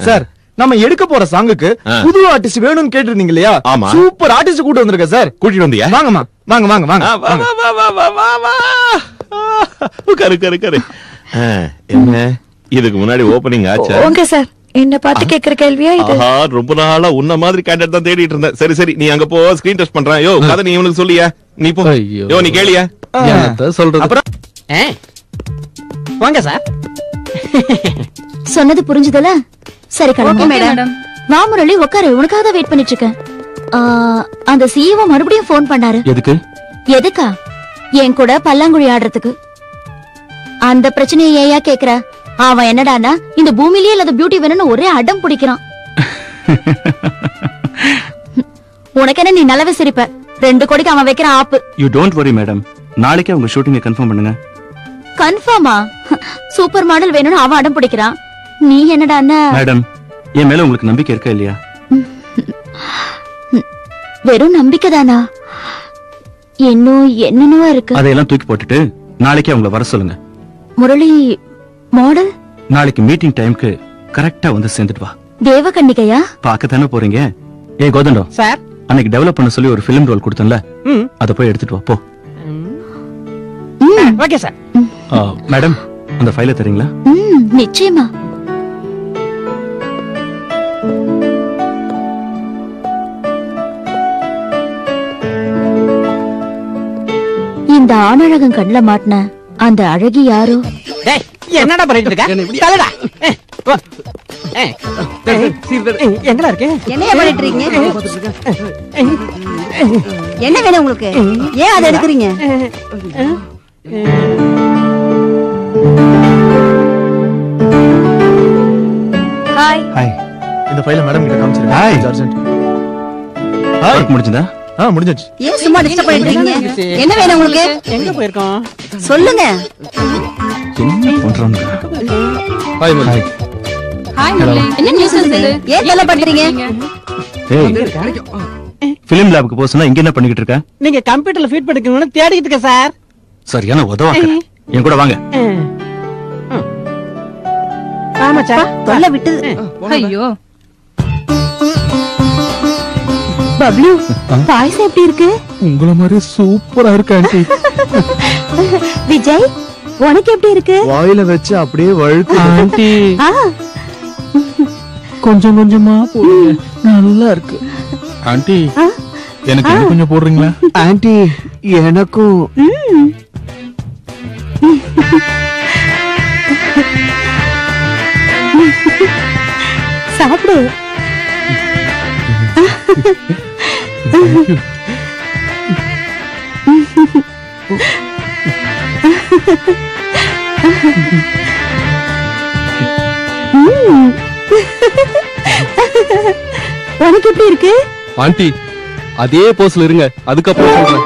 சார், நம்ம எடுக்க போற சாங்குக்கு புது ஆர்டிஸ்ட் வேணும்னு கேட்டிருந்தீங்க இல்லையா? ஆமா, சூப்பர் ஆர்டிஸ்ட் கூட்டி வந்திருக்க சார். கூட்டிட்டு வந்தியா? வாங்கம்மா, வாங்க வாங்க வாங்க. கரு என்ன இதுக்கு முன்னாடி ஓபனிங் ஆச்சா? ஓகே சார், என்ன பார்த்து கேக்குற கேள்வியா இது? ரொம்ப நாளா உன்ன மாதிரி கேண்டட் தான் தேடிட்டு இருந்தேன். சரி சரி, நீ அங்க போ, ஸ்கிரீன் டெஸ்ட் பண்றேன். யோ கதை நீ இவனுக்கு சொல்லியா? நீ போ. யோ நீ கேளியா? சொல்றது அப்புறம் வாங்க சார். சொன்னது புரிஞ்சுதல? சரி கிளம்பு மேடம். வா முரளி, உட்காரு. உனக்காக தான் வெயிட் பண்ணிட்டு இருக்கேன். அந்த சிஇஓ மறுபடியும் போன் பண்ணாரு. எதுக்கு? எதுக்கா? என் கூட பல்லாங்குழி ஆடுறதுக்கு. அந்த பிரச்சனையை ஏயா கேக்குற? அவன் என்னடானா இந்த பூமியிலேயே இல்லாத பியூட்டி வேணும்னு ஒரே அடம் பிடிக்கிறான். உனக்கு என்ன, நீ நல்லாவே சிரிப்ப. 2 கோடிக்கு அவன் வைக்கிற ஆப்பு. யூ டோன்ட் வரி மேடம், நாளைக்கே உங்க ஷூட்டிங்கை கன்ஃபார்ம் பண்ணுங்க. கன்ஃபார்மா? சூப்பர் மாடல் வேணும்னு அவன் அடம் பிடிக்கிறான். நீ என்னடானா? மேடம், என் மேல உங்களுக்கு நம்பிக்கை இருக்கா இல்லையா? வெறும் நம்பிக்கை தானா? இன்னும் என்னென்னவா இருக்கு. அதையெல்லாம் தூக்கி போட்டுட்டு நாளைக்கே அவங்கள வர சொல்லுங்க. முரளி மாடல் நாளைக்கு மீட்டிங் டைம்க்கு கரெக்டா வந்து சேர்ந்துட்டு வா. தேவகன்னிகையா? பாக்கத்தானே போறீங்க. ஏ கோதண்டம் சார், அன்னைக்கு டெவலப் பண்ண சொல்லி ஒரு பிலிம் ரோல் கொடுத்தேன்ல, அத போய் எடுத்துட்டு வா போ. Okay sir. மேடம், அந்த ஃபைலை தரீங்களா? நிச்சயமா. இந்த ஆணழகன் கண்ணுல மாட்டின அந்த அழகி யாரோ? என்னடா பண்ணிட்டு இருக்க? தலைடா. எங்கடா இருக்கு? என்னைய பண்ணிட்டு இருக்கீங்க? என்ன வேணும் உங்களுக்கு? ஏன் அதை எடுக்கிறீங்க? ஹாய். ஹாய். இந்த ஃபைலை மேடம் கிட்ட காமிச்சிருங்க. ஹாய். அர்ஜென்ட். ஒர்க் முடிஞ்சதா? முடிஞ்சிருச்சு. ஏன் சும்மா டிஸ்டர்ப் பண்ணிட்டு இருக்கீங்க? என்ன வேணும் உங்களுக்கு? எங்க போயிருக்கோம்? சொல்லுங்க. என்ன பண்றாங்க? ஹாய் முரளி. ஹாய் முரளி. என்ன நியூஸ் இது? ஏன் தலை பண்றீங்க? ஏய், பிலிம் லேப்க்கு போக சொன்னா இங்க என்ன பண்ணிக்கிட்டு இருக்க? நீங்க கம்ப்யூட்டர்ல ஃபீட் பண்ணிக்கணும்னு தேடிட்டு இருக்க சார். சரியான உதவாக்க. என் கூட வாங்க. ஆமாச்சா, தொல்லை விட்டு. ஐயோ, பப்ளு பாயசம் எப்படி இருக்கு? உங்கள மாதிரி சூப்பரா இருக்கு ஆண்டி. விஜய் உனக்கு எப்படி இருக்கு? வாயில வச்சு அப்படியே வழுக்கு. ஆண்டி ஆ, கொஞ்சம் கொஞ்சமா போடுங்க, நல்லா இருக்கு. ஆண்டி எனக்கு இன்னும் கொஞ்சம் போடுறீங்களா? ஆண்டி எனக்கும். சாப்பிடு. உனக்கு எப்படி இருக்கு? ஆண்டி அதே போஸ்ல இருங்க, அதுக்கப்புறம் சொல்றேன்.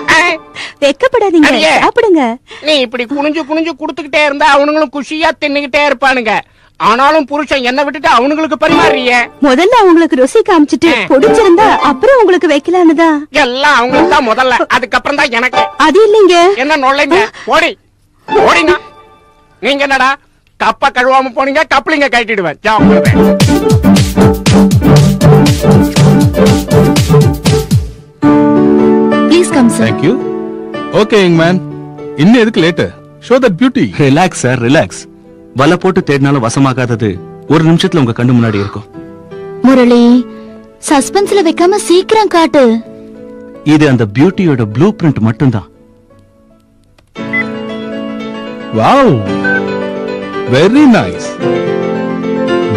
வெக்கப்படாதீங்க, அடியே. சாப்பிடுங்க. நீ இப்படி குனிஞ்சு குனிஞ்சு குடுத்துக்கிட்டே இருந்தா அவனுங்களும் குஷியா தின்னுகிட்டே இருப்பானுங்க. ஆனாலும் புருஷன் என்ன விட்டுட்டு அவனுங்களுக்கு பரிமாறிய. முதல்ல அவங்களுக்கு ருசி காமிச்சிட்டு பிடிச்சிருந்தா அப்புறம் உங்களுக்கு வைக்கலான்னு தான். எல்லாம் அவங்களுக்கு தான் முதல்ல, அதுக்கப்புறம் தான் எனக்கு. அது இல்லைங்க. என்ன நொல்லைங்க? ஓடி ஓடினா நீங்க என்னடா கப்ப கழுவாம போனீங்க, கப்பலிங்க கட்டிடுவேன். Please come sir. Thank you. Okay, young man. இன்னும் எதுக்கு late? Show that beauty. Relax sir, relax. வலை போட்டு தேடினாலும் வசமாகாதது ஒரு நிமிஷத்துல உங்க கண்ணு முன்னாடி இருக்கும். முரளி, சஸ்பென்ஸ்ல வைக்காம சீக்கிரம் காட்டு. இது அந்த பியூட்டியோட ப்ளூ பிரிண்ட் மட்டும்தான். Wow. Very nice.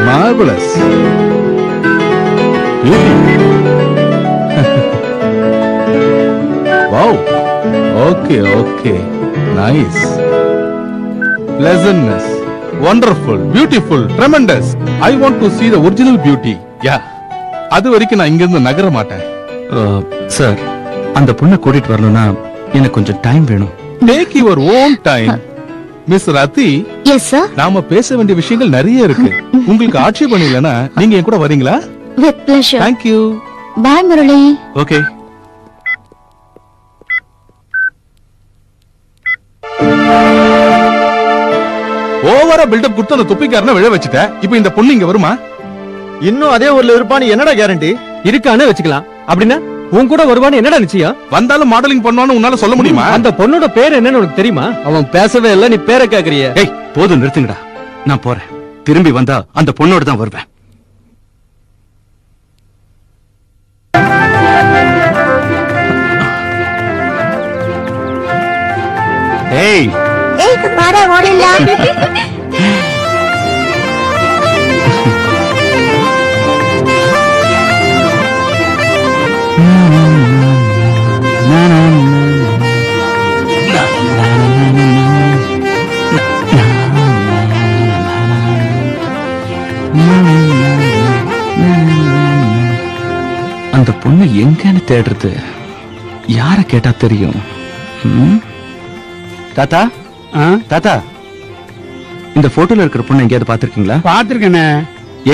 Marvelous. Beauty. Wow. Okay, okay. Nice. Pleasantness. Wonderful. Beautiful. Tremendous. I want to see the original beauty. Yeah. அது வரைக்கும் நான் இங்க இருந்து நகர மாட்டேன். சார், அந்த பொண்ணை கூட்டிட்டு வரணும்னா எனக்கு கொஞ்சம் டைம் வேணும். Take your own time. Miss Rathi. Yes sir. நாம பேச வேண்டிய விஷயங்கள் நிறைய இருக்கு. உங்களுக்கு ஆட்சேபணம் இல்லனா நீங்க என் கூட வரீங்களா? With pleasure. Thank you. Bye Murali. Okay. ஓவரா பில்டப் கொடுத்து அந்த துப்பிக்காரனை விழ வச்சுட்ட. இப்போ இந்த பொண்ணு இங்க வருமா? இன்னும் அதே ஊர்ல இருப்பான்னு என்னடா கேரண்டி? இருக்கானே வச்சுக்கலாம். அப்படின்னா உன் கூட வருவான்னு என்னடா நிச்சயம்? வந்தாலும் மாடலிங் பண்ணுவான்னு உன்னால சொல்ல முடியுமா? அந்த பொண்ணோட பேர் என்னன்னு உனக்கு தெரியுமா? அவன் பேசவே இல்ல, நீ பேரை கேக்குறிய. ஏய், போதும் நிறுத்துங்கடா. நான் போறேன். திரும்பி வந்தா அந்த பொண்ணோட தான் வருவேன். ஏய், ஏய் பாரா ஓடலாம். அந்த பொண்ணு எங்கன்னு தேடுறது? யார கேட்டா தெரியும்? தாத்தா, தாத்தா, இந்த போட்டோல இருக்கிற பொண்ணு எங்கேயாவது பாத்திருக்கீங்களா? பாத்திருக்கேனே.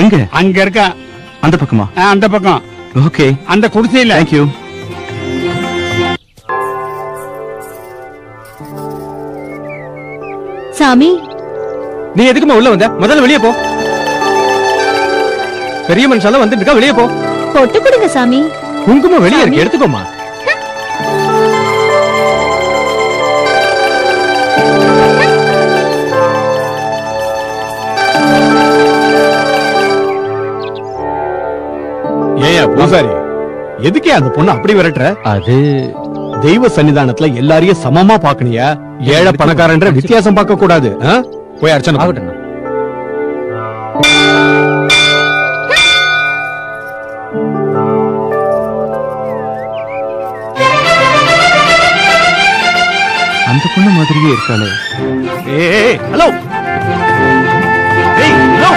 எங்க? அங்க இருக்கா. அந்த பக்கமா? அந்த பக்கம். ஓகே. அந்த குடிசையில. Thank you. சாமி, நீ எதுக்குமா உள்ள வந்த? முதல்ல வெளியே போ. பெரிய மனுஷால வந்துட்டு இருக்கா, வெளியே போ. பொட்டு கொடுங்க சாமி. குங்குமம் வெளியே இருக்கு, எடுத்துக்கோமா. ஏயா பூசாரி, எதுக்கே அந்த பொண்ணு அப்படி விரட்டுற? அது தெய்வ சன்னிதானத்துல எல்லாரையும் சமமா பாக்கணியா? ஏழை பணக்காரன்ற வித்தியாசம் பார்க்க கூடாது. போய் அர்ச்சனை பண்ணு. அந்த பொண்ணு மாதிரியே இருக்காளே. ஏய், ஹலோ. ஏய், ஹலோ.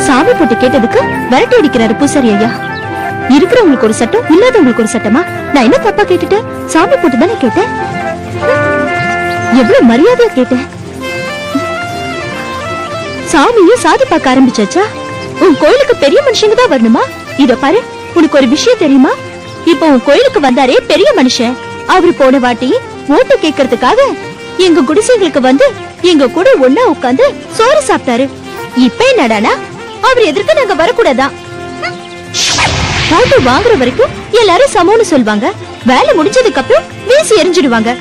சாமி போட்டு கேட்டதுக்கு விரட்டி அடிக்கிறாரு பூசாரி ஐயா. இருக்கிறவங்களுக்கு ஒரு சட்டம், இல்லாதவங்களுக்கு ஒரு சட்டமா? நான் என்ன தப்பா கேட்டுட்டேன்? சாமி போட்டு தானே கேட்டேன். எவ்வளவு மரியாதையா கேட்டேன். சாமியும் சாதி பார்க்க ஆரம்பிச்சாச்சா? உன் கோயிலுக்கு பெரிய மனுஷங்க தான் வரணுமா? இத பாரு, உனக்கு ஒரு விஷயம் தெரியுமா? இப்ப உன் கோயிலுக்கு வந்தாரே பெரிய மனுஷன், அவரு போன வாட்டி ஓட்டு கேட்கறதுக்காக எங்க குடிசைகளுக்கு வந்து எங்க கூட ஒன்னா உட்கார்ந்து சோறு சாப்பிட்டாரு. இப்ப என்னடானா அவர் எதிர்க்க நாங்க வரக்கூடாதா? போட்டோ வாங்குற வரைக்கும் எல்லாரும் சமம்னு சொல்வாங்க. வேலை முடிஞ்சதுக்கு அப்புறம் வீசி எரிஞ்சிடுவாங்க.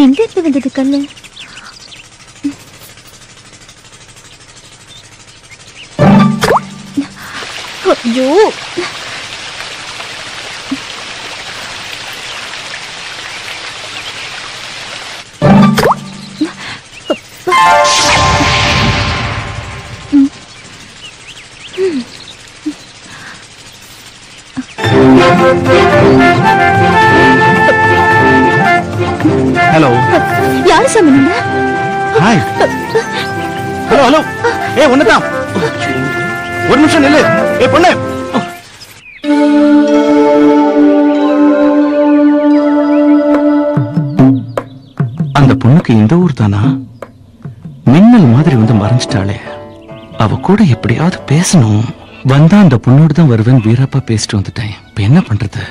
எங்க இருந்து வந்தது கல்லு? ஐயோ, ஹலோ, யாரு சமந்தா? ஹாய். ஹலோ ஹலோ, ஏய் ஒண்ணுதான், ஒரு நிமிஷம் நில்லு. ஏய் பொண்ணு, அந்த பொண்ணுக்கு இந்த ஊர் தானா? மின்னல் மாதிரி வந்து மறைஞ்சிட்டாளே. அவ கூட எப்படியாவது பேசணும். வந்தா அந்த பொண்ணோடு தான் வருவேன் வீரப்பா பேசிட்டு வந்துட்டேன். இப்ப என்ன பண்றது?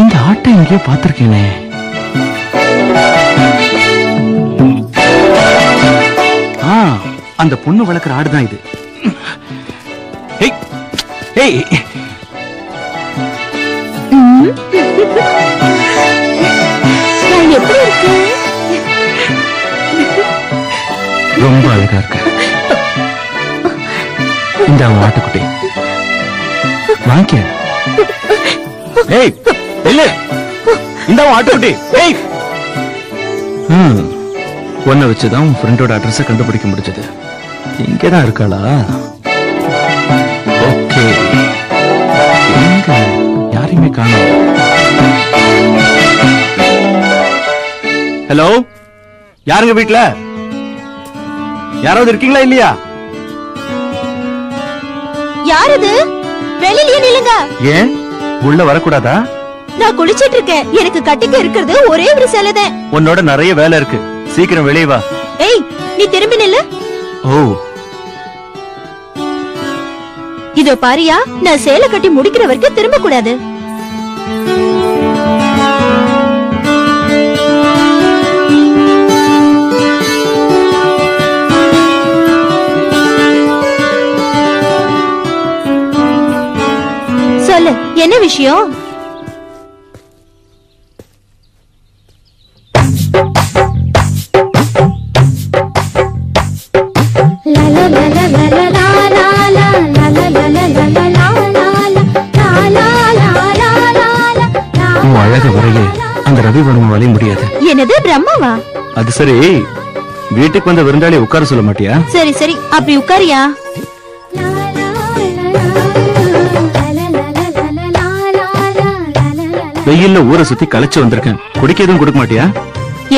இந்த ஆட்டை எங்கேயோ பார்த்திருக்கேனே. அந்த பொண்ணு வளர்க்குற ஆடுதான் இது. எப்படி இருக்கு? ரொம்ப அழகா இருக்கு. இந்த ஆட்டுக்குட்டி வாங்கிக்க. ஏய் இல்ல, இந்த ஆட்டுக்குட்டி. ஏய், ஒன்ன வச்சுதான் உன் ஃப்ரெண்டோட அட்ரஸ கண்டுபிடிக்க முடிஞ்சது. இங்கதான் இருக்காளா? ஓகே, எங்க யாரையுமே காணோம். ஹலோ, யாருங்க வீட்டுல? யாராவது இருக்கீங்களா இல்லையா? யாரது? வெளியிலேயே நில்லுங்க. ஏன் உள்ள வரக்கூடாதா? நான் குளிச்சிட்டு இருக்கேன். எனக்கு கட்டிக்க இருக்கிறது ஒரே ஒரு சேலைதான். உன்னோட நிறைய வேலை இருக்கு, சீக்கிரம் வெளியே வா. ஏய், நீ திரும்பி நில்லு. ஓ, இதோ பாரியா, நான் சேலை கட்டி முடிக்கிற வரைக்கும் திரும்ப கூடாது. சொல்லு, என்ன விஷயம்? அழக வரையே அந்த ரவிவர்ம வழி முடியாது. என்னது, பிரம்மாவா? அது சரி, வீட்டுக்கு வந்த விருந்தாளி உட்கார சொல்ல மாட்டியா? சரி சரி, அப்படி உட்காரியா. வெயில்ல ஊரை சுத்தி களைச்சு வந்திருக்கேன், குடிக்க எதுவும் கொடுக்க மாட்டியா?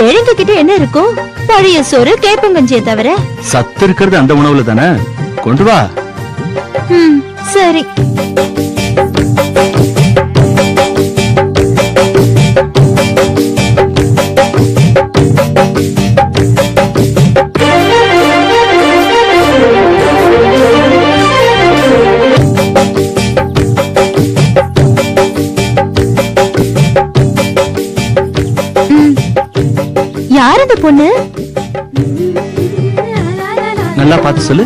ஏழைங்க கிட்ட என்ன இருக்கும்? பழைய சோறு, கேப்பங்கஞ்சியை தவிர. சத்து இருக்கிறது அந்த உணவுல தானே, கொண்டு வா. சரி. யார் அந்த பொண்ணு? நல்லா பார்த்து சொல்லு.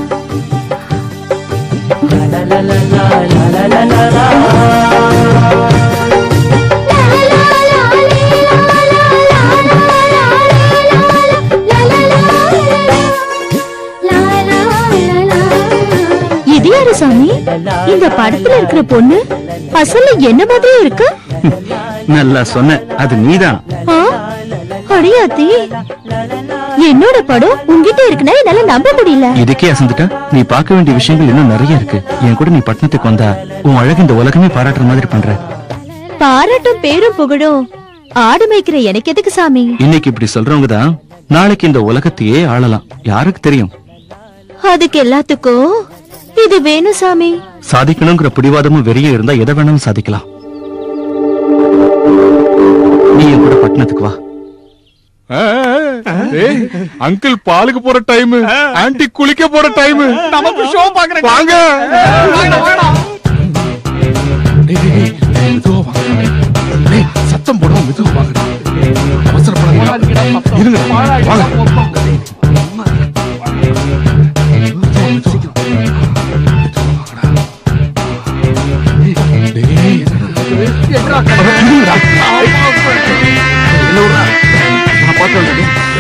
இது யாரு சாமி? இந்த படத்துல இருக்கிற பொண்ணு அசல்ல என்ன மாதிரியே இருக்கு. நல்லா சொன்ன, அது நீதான். அடியாத்தி, என்னோட படம் உங்ககிட்ட இருக்குன்னா என்னால நம்ப முடியல. இதுக்கே அசந்துட்டா? நீ பார்க்க வேண்டிய விஷயங்கள் இன்னும் நிறைய இருக்கு. என் கூட நீ பட்டணத்துக்கு வந்தா உன் அழகு இந்த உலகமே பாராட்டுற மாதிரி பண்ற. பாராட்டும் பேரும் புகழும் ஆடு மேய்க்கிற எனக்கு எதுக்கு சாமி? இன்னைக்கு இப்படி சொல்றவங்க தான் நாளைக்கு இந்த உலகத்தையே ஆளலாம். யாருக்கு தெரியும்? அதுக்கு எல்லாத்துக்கும் இது வேணும் சாமி. சாதிக்கணுங்கிற பிடிவாதமும் வெறியும் இருந்தா எதை வேணாலும் சாதிக்கலாம். நீ என் கூட பட்டணத்துக்கு வா. அங்கிள் பாலுக்கு போற டைம், ஆன்ட்டி குளிக்க போற டைம், நமக்கு ஷோ பாக்குறேன். வாங்க. சத்தம் போடுவோம், மெதுவா வாங்க. அவசரப்படாதீங்க, இருங்க, வாங்க.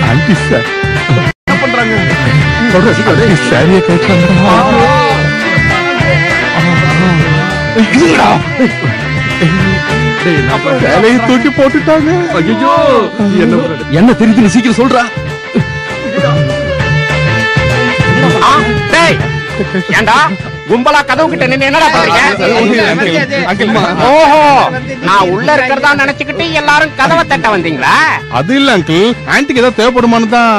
ஆன்ட்டி சார் என்ன பண்றாங்க? சாரியை கேட்கறாங்க. வேலையை தூக்கி போட்டுட்டாங்க. ஐயோ, என்ன தெரியுது? சீக்கிரம் சொல்றா. ஏண்டா கும்பலா கதவு கிட்ட நின்னு என்னடா பண்றீங்க? ஓஹோ, நான் உள்ள இருக்கிறதா நினைச்சுக்கிட்டு எல்லாரும் கதவை தட்ட வந்தீங்களா? அது இல்ல அங்கிள், ஆன்ட்டிக்கு ஏதாவது தேவைப்படுமான்னு தான்.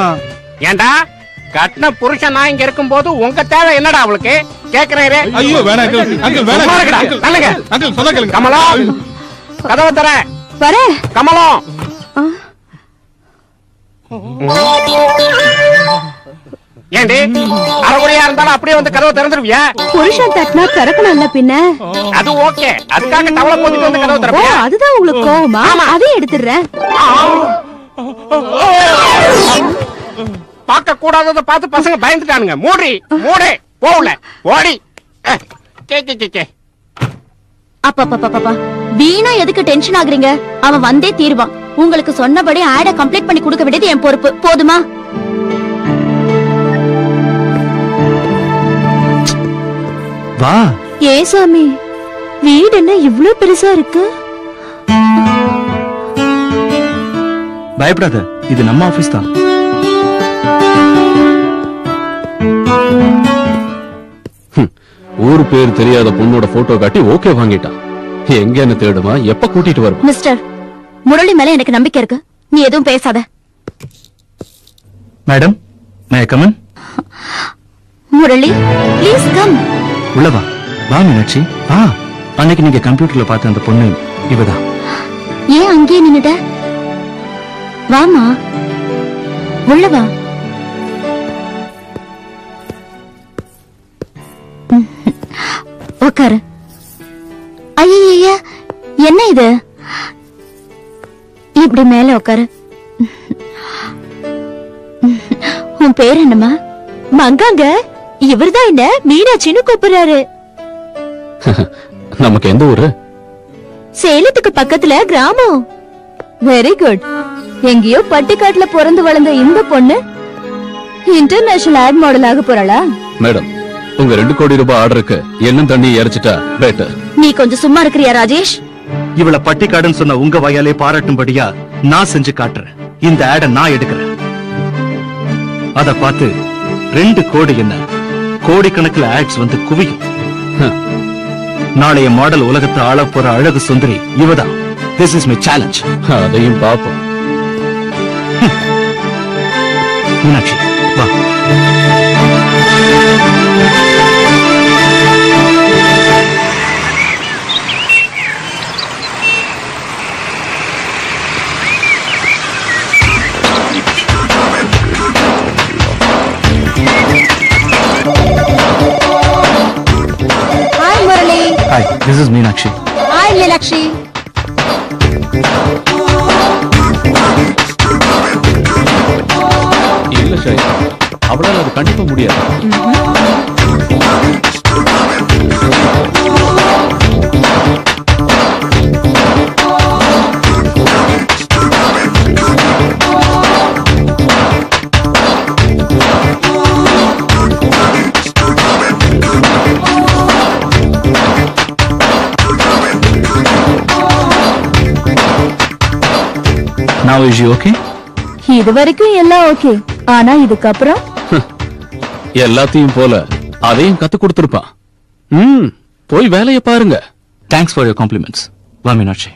ஏண்டா கட்டின புருஷன் நான் இங்க இருக்கும் போது உங்க தேவை என்னடா அவளுக்கு கேக்குறேன். ஐயோ வேணாம் அங்கிள், அங்கிள் வேணாம். அங்கிள் சொன்னா கேளுங்க. கமலம் கதவை தர. வர கமலம். ஏண்டி அரைகுறையா இருந்தாலும் அப்படியே வந்து கதவை திறந்துருவியா? புருஷன் தட்டினா திறக்கணும்ல பின்ன. அது ஓகே, அதுக்காக டவலை போட்டுட்டு வந்து கதவை திறப்பியா? அதுதான் உங்களுக்கு கோவமா? அதே எடுத்துறேன். பார்க்க கூடாதத பார்த்து பசங்க பயந்துட்டானுங்க. மூடி மூடி போகல ஓடி. அப்பா வீணா எதுக்கு டென்ஷன் ஆகுறீங்க? அவன் வந்தே தீருவான். உங்களுக்கு சொன்னபடி ஆட கம்ப்ளீட் பண்ணி கொடுக்க வேண்டியது என் பொறுப்பு. போதுமா? வா. ஏ சாமி, வீடு என்ன இவ்ளோ பெருசா இருக்கு? பயப்படாத, இது நம்ம ஆபீஸ் தான். ஊர் பேர் தெரியாத பொண்ணோட போட்டோ காட்டி ஓகே வாங்கிட்டான். எங்க என்ன தேடுமா? எப்ப கூட்டிட்டு வரும்? மிஸ்டர், முரளி மேல எனக்கு நம்பிக்கை இருக்கு. நீ எதுவும் பேசாத. Madam, May I come in? Murali, please come. உள்ள வா. வா மீனாட்சி, வா. அன்னைக்கு நீங்க கம்ப்யூட்டர்ல பார்த்த அந்த பொண்ணு இவதான். ஏன் அங்கேயே நின்னுட்ட? வாமா, உள்ள வா. உட்காரு. ஐய, என்ன இது? இப்படி மேல உட்காரு. உன் பேர் என்னம்மா? மங்காங்க. இவர்தான் என்ன மீனாட்சின்னு கூப்பிடுறாரு. நமக்கு எந்த ஊரு? சேலத்துக்கு பக்கத்துல கிராமம். Very good. எங்கேயோ பட்டிக்காட்டுல பிறந்து வளர்ந்த இந்த பொண்ணு இன்டர்நேஷனல் ஆட் மாடல் ஆக போறாளா? மேடம், உங்க 2 கோடி ரூபாய் ஆர்டருக்கு என்ன தண்ணி இறைச்சிட்டா பெட்டர். நீ கொஞ்சம் சும்மா இருக்கிறியா ராஜேஷ்? இவள பட்டிக்காடுன்னு சொன்ன உங்க வாயாலே பாராட்டும்படியா நான் செஞ்சு காட்டுறேன். இந்த ஆட நான் எடுக்கிறேன். அத பார்த்து 2 கோடி என்ன, கோடிக்கணக்கில் ஆட்ஸ் வந்து குவியும். நாளைய மாடல் உலகத்தை ஆள போற அழகு சுந்தரி இவதான். This is my challenge. அதையும் பாப்போம். மீனாட்சி, வா. Hi Murali. Hi, this is Meenakshi. Hi Meenakshi. இல்ல ஷாய், அவளால அது கண்டிப்பா முடியாது. Now is you okay? இது வரைக்கும் எல்லாம் ஓகே. ஆனா இதுக்கப்புறம் எல்லாத்தையும் போல அதையும் கத்து கொடுத்திருப்பான். போய் வேலையை பாருங்க. Thanks for your compliments. வா Meenakshi.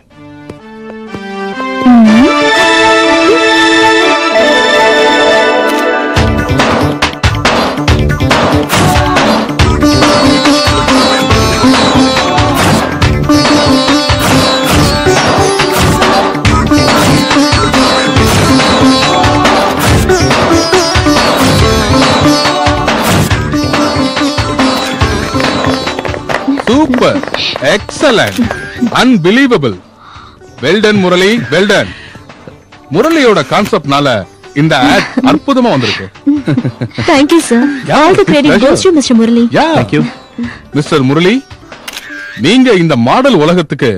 Super, excellent, unbelievable. Well done Murali, well done. முரளியோட கான்செப்ட்னால இந்த ஆட் அற்புதமா வந்திருக்கு. Thank you sir. All the credit goes to Mr. Murali. Thank you. Mister Murali, நீங்க இந்த மாடல் உலகத்துக்கு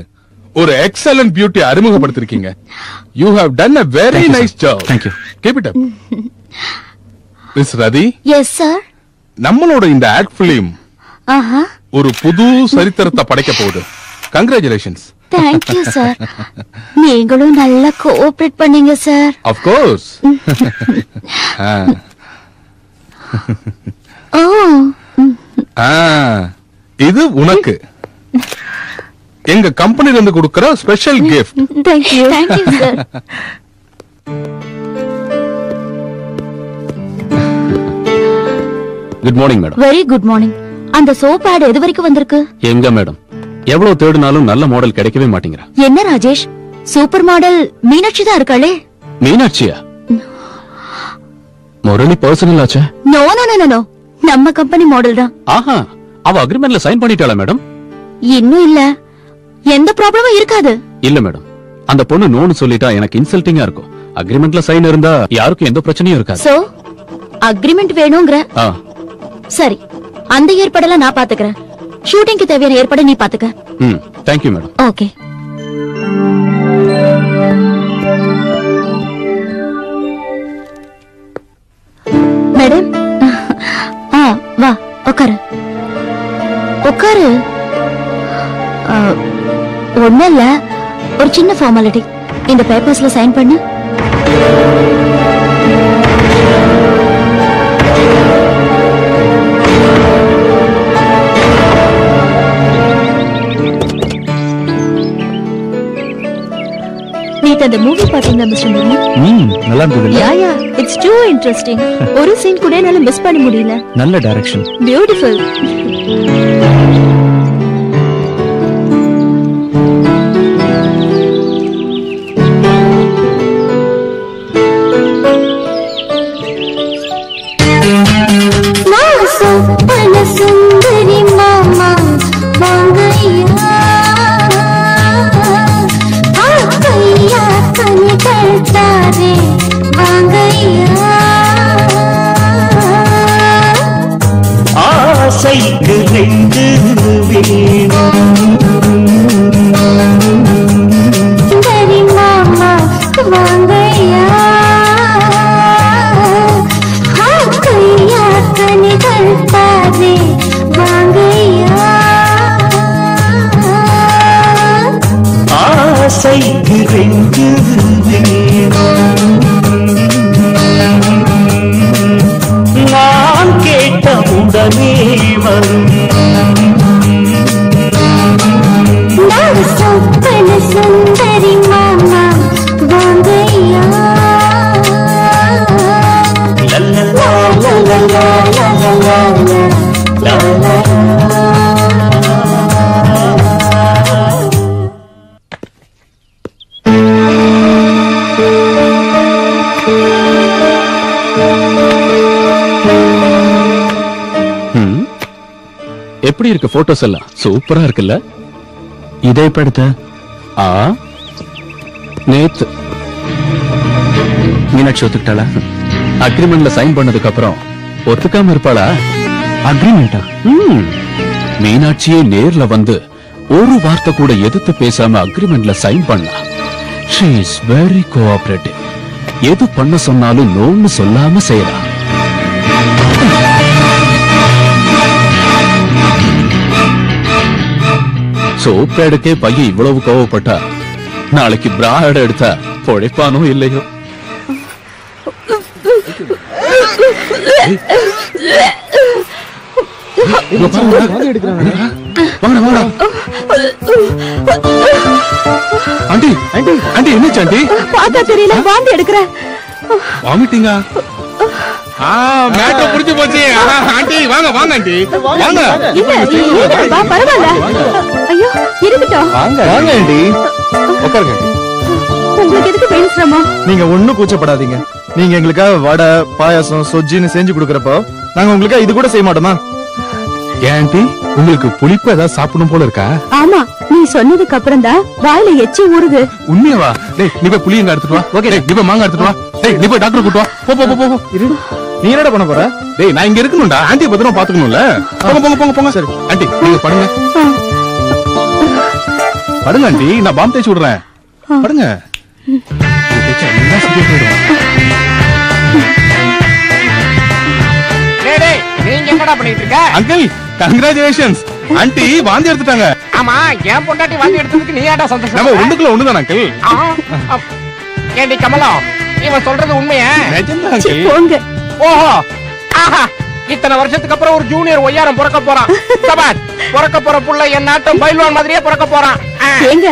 ஒரு எக்ஸலன்ட் பியூட்டி அறிமுகப்படுத்திருக்கீங்க. You have done a very nice job. Thank you. Keep it up. Miss Rati. Yes sir. நம்மளோட இந்த add film ஒரு புது சரித்திரத்தை படைக்க போகுது. கங்க்ராச்சுலேஷன்ஸ். Thank you sir. நீங்களும் நல்லா கோஆபரேட் பண்ணீங்க சார். Of course. இது உனக்கு எங்க கம்பெனில இருந்து கொடுக்கிற special gift. Thank you. Thank you sir. Good morning madam. Very good morning. அந்த சோப் ஆட் எது வரைக்கும் வந்திருக்கு? எங்க மேடம், எவ்வளவு தேடினாலும் நல்ல மாடல் கிடைக்கவே மாட்டேங்கிறா. என்ன ராஜேஷ், சூப்பர் மாடல் மீனாட்சி தான் இருக்காளே. மீனாட்சியா? முரளி பர்சனல் ஆச்சே? நோ நோ நோ நோ, நம்ம கம்பெனி மாடல் தான். ஆஹா, அவ அக்ரிமெண்ட்ல சைன் பண்ணிட்டாளா மேடம்? இன்னும் இல்ல, எந்த ப்ராப்ளமும் இருக்காது. இல்ல மேடம், அந்த பொண்ணு நோன்னு சொல்லிட்டா எனக்கு இன்சல்ட்டிங்கா இருக்கும். அக்ரிமெண்ட்ல சைன் இருந்தா யாருக்கும் எந்த பிரச்சனையும் இருக்காது. சோ அக்ரிமெண்ட் வேணும்ங்கற? சரி, அந்த ஏற்பாடெல்லாம் நான் பாத்துக்கறேன். ஷூட்டிங்க்கு தேவையான ஏற்பாடு நீ பாத்துக்க. Thank you madam. Okay. Madam, வா உட்காரு. உட்காரு. ஒண்ணும் இல்ல, ஒரு சின்ன ஃபார்மாலிட்டி. இந்த பேப்பர்ஸ்ல சைன் பண்ணு. நேத்து அந்த மூவி பாத்தீங்களா மிஸ்டர் முரளி? நல்லா இருந்தது. யா யா, இட்ஸ் டூ இன்ட்ரஸ்டிங். ஒரு சீன் கூட என்னால மிஸ் பண்ண முடியல. நல்ல டைரக்ஷன். பியூட்டிஃபுல். சுந்தரி மாமா வாங்கையா, ஆக்கையா கனிகள் தாரே வாங்கையா. ஆசைக்கு ரெண்டு வேணும். சுந்தரி மாமா வாங்கையா, ஆக்கையா கனிகள் தாரே வாங்கையா. ஆசைக்கு ரெண்டு வேணும். நான் கேட்ட உடனே வரும். நான் சொப்பன சுந்தரி மாமா வாங்கையா. லல்லலா லல்லலா லல்லலா லல்லலா. எப்படி இருக்கு போட்டோஸ் எல்லாம்? சூப்பரா இருக்குல்ல? இதை படுத்த நேத்து மீனாட்சி ஒத்துக்கிட்டாளா? அக்ரிமெண்ட்ல சைன் பண்ணதுக்கு அப்புறம் ஒத்துக்காம இருப்பாளா? அக்ரிமெண்டா? மீனாட்சியே நேர்ல வந்து ஒரு வார்த்தை கூட எதிர்த்து பேசாம அக்ரிமெண்ட்ல சைன் பண்ணா. She is very cooperative. எது பண்ண சொன்னாலும் நோன்னு சொல்லாம செய்யறா. சோப்பேடுக்கே பையன் இவ்வளவு கோவப்பட்டா, நாளைக்கு பிராட் எடுத்தா பொழைப்பானோ இல்லையோ. ஆண்டி ஆண்டி ஆண்டி என்னாச்சு ஆண்டி? பார்த்தா தெரியல, வாந்தி எடுக்கிறேன். வாமிட்டிங்கா? மேட்டர் புரிஞ்சு போச்சு. ஆண்டி வாங்க வாங்க ஆண்டி வாங்க. பரவாயில்ல. ஐயோ இருக்கட்டும். வாங்க வாங்க ஆண்டி, உட்காருங்க. உங்களுக்கு எதுக்கு பேசுறமா? நீங்க ஒண்ணும் கூச்சப்படாதீங்க. நீங்க எங்களுக்காக வடை பாயாசம் சொஜ்ஜின்னு செஞ்சு கொடுக்கறப்போ நாங்க உங்களுக்காக இது கூட செய்ய மாட்டோமா? ஏன் ஆண்டி உங்களுக்கு புளிப்பு ஏதாவது சாப்பிடணும் போல இருக்கா? ஆமா, நீ சொன்னதுக்கு அப்புறம் தான் வாயில எச்சி ஊறுது. உண்மையாவா? டேய் நீ போய் புளியங்க எடுத்துட்டு வா. ஓகே டேய் நீ போய் மாங்காய் எடுத்துட்டு வா. டேய் நீ போய் டாக்டர் கூட்டு வா. போ போ போ போ. இரு. நீ என்னடா பண்ண போற? டேய் நான் இங்க இருக்கணும்டா. ஆண்டி பத்திரமா பாத்துக்கணும்ல. போங்க போங்க போங்க போங்க. சரி ஆண்டி நீங்க படுங்க. படுங்க ஆண்டி, நான் பாம் தேய்ச்சி விடுறேன். படுங்க. தேய்ச்சா எல்லாம் சரியா போயிடும். நீங்க என்னடா பண்ணிட்டு இருக்க? Uncle congratulations. ஆண்டி வாந்தி எடுத்துட்டாங்க. ஆமா, என் பொண்டாட்டி வாந்தி எடுத்ததுக்கு நீ ஏன்டா சந்தோஷம்? நம்ம ஒண்ணுக்குள்ள ஒண்ணுதான் அங்கிள். ஏண்டி கமலா, இவன் சொல்றது உண்மையா? நிஜம்தான் அங்கிள். போங்க. ஓஹோ, ஆஹா, இத்தனை வருஷத்துக்கு அப்புறம் ஒரு ஜூனியர் ஒய்யாரம் பிறக்க போறான். சபாத், பிறக்க போற புள்ள என் நாட்டம் பைல்வான் மாதிரியே பிறக்க போறான். ஏங்க,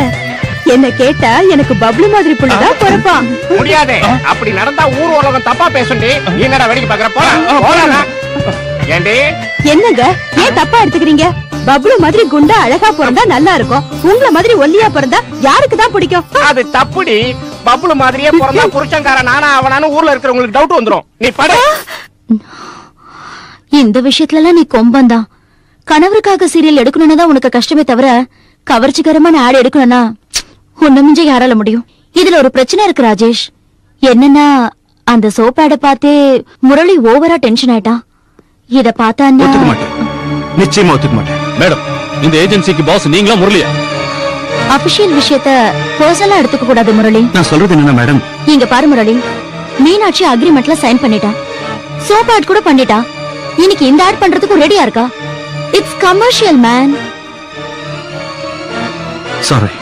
என்ன கேட்டா எனக்கு பப்ளு மாதிரி புள்ளதான் பிறப்பான். முடியாது, அப்படி நடந்தா ஊர் உலகம் தப்பா பேசுண்டி. நீ என்னடா வேடிக்கை பாக்குற? போறா. ஏண்டி என்னங்க, ஏன் தப்பா எடுத்துக்கிறீங்க? பப்ளு மாதிரி குண்டா அழகா பிறந்தா நல்லா இருக்கும். உங்களை மாதிரி ஒல்லியா பிறந்தா யாருக்கு தான் பிடிக்கும்? அது தப்புடி. பப்ளு மாதிரியே பிறந்தா புருஷன்கார நானா அவனானு ஊர்ல இருக்கிறவங்களுக்கு டவுட் வந்துரும். நீ பட. இந்த விஷயத்துல நீ கொம்பந்தான். கணவருக்காக சீரியல் எடுக்கணும்னு தான் உனக்கு கஷ்டமே தவிர கவர்ச்சிகரமான ஆட் எடுக்கணும்னா உன்ன மிஞ்ச யாரால முடியும்? இதுல ஒரு பிரச்சனை இருக்கு ராஜேஷ். என்னன்னா அந்த சோப் ஆட பார்த்தே முரளி ஓவரா டென்ஷன் ஆயிட்டான். இத பார்த்தா ஒத்துக்க மாட்டேன், நிச்சயமா ஒத்துக்க மாட்டேன். மேடம், இந்த ஏஜென்சிக்கு பாஸ் நீங்களா முரளியா? அபிஷியல் விஷயத்த பர்சனலா எடுத்துக்க கூடாது முரளி. நான் சொல்றது என்ன மேடம்? இங்க பாரு முரளி, மீனாட்சி அக்ரிமெண்ட்ல சைன் பண்ணிட்டா, சோப் ஆட் கூட பண்ணிட்டா. இன்னைக்கு இந்த ஆட் பண்றதுக்கு ரெடியா இருக்கா? It's commercial man. சாரி.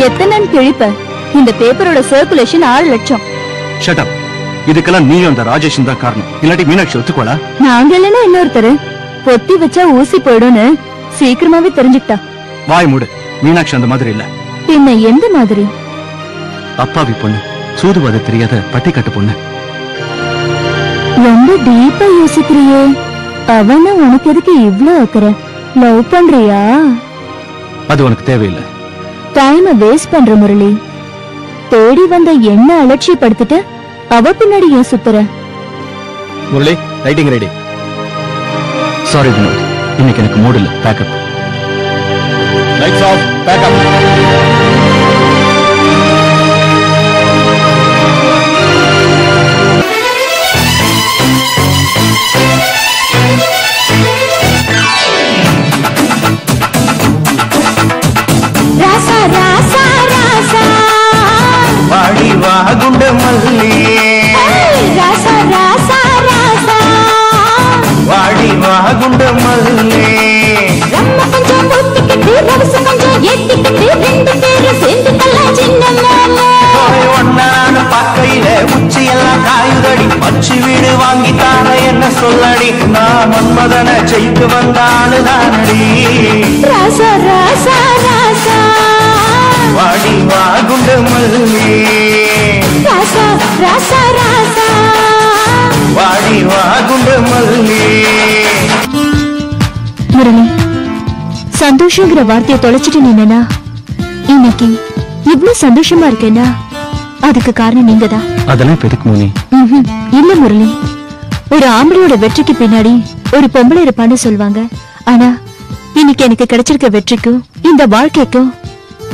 எத்தனை கிழிப்ப? இந்த பேப்பரோட சர்க்குலேஷன் 6 லட்சம். Shut up. இதுக்கெல்லாம் நீயும் அந்த ராஜேஷன் தான் காரணம். இல்லாட்டி மீனாட்சி ஒத்துக்கோளா? நாங்க இல்லைன்னா இன்னொருத்தரு பொத்தி வச்சா ஊசி போயிடும்னு சீக்கிரமாவே தெரிஞ்சுக்கிட்டா. வாய் மூடு. மீனாட்சி அந்த மாதிரி இல்ல. பின்ன எந்த மாதிரி? அப்பாவி பொண்ணு, சூதுவாத தெரியாத பட்டிக்காட்டு பொண்ணு. ரொம்ப டீப்பா யோசிக்கிறியே. அவன உனக்கு எதுக்கு இவ்ளோ அக்கறை? லவ் பண்றியா? அது உனக்கு தேவையில்லை. டைம் வேஸ்ட் பண்ற முரளி. தேடி வந்த என்ன அலட்சியப்படுத்திட்டு அவ பின்னாடி ஏன் சுத்துற? Murali, writing ready. Sorry Vinod, இன்னைக்கு எனக்கு மூட் இல்ல. பேக்கப். Lights off. பேக்கப். ராசா ராசா ராசா வாடி வா குண்ட மல்லி. ராசா ராசா ராசா வாடி வா குண்ட மல்லி. ரம்ம கொஞ்சம் ஊத்திக்கிட்டு ரவச கொஞ்சம் ஏத்திக்கிட்டு ரெண்டு பேரும் சேர்ந்துக்கலாம் சின்ன மாமா. ஒன்னான பக்கையில உச்சியெல்லாம் காயுதடி. பச்சு வீடு வாங்கி தார என்ன சொல்லடி. நான் மன்மதன ஜெயித்து வந்தானு தானடி. ராசா ராசா ராசா வாடி வா குண்ட மல்லி. ராசா ராசா ராசா வாடி வா குண்ட மல்லி. முரளி, சந்தோஷங்கிற வார்த்தையை தொலைச்சிட்டு நின்னா இன்னைக்கு இவ்ளோ சந்தோஷமா இருக்கேன்னா அதுக்கு காரணம் நீங்க தான். அதெல்லாம் இப்ப எதுக்கு மோனி? இல்ல முரளி, ஒரு ஆம்பளையோட வெற்றிக்கு பின்னாடி ஒரு பொம்பளை இருப்பான்னு சொல்லுவாங்க. ஆனா இன்னைக்கு எனக்கு கிடைச்சிருக்க வெற்றிக்கும் இந்த வாழ்க்கைக்கும்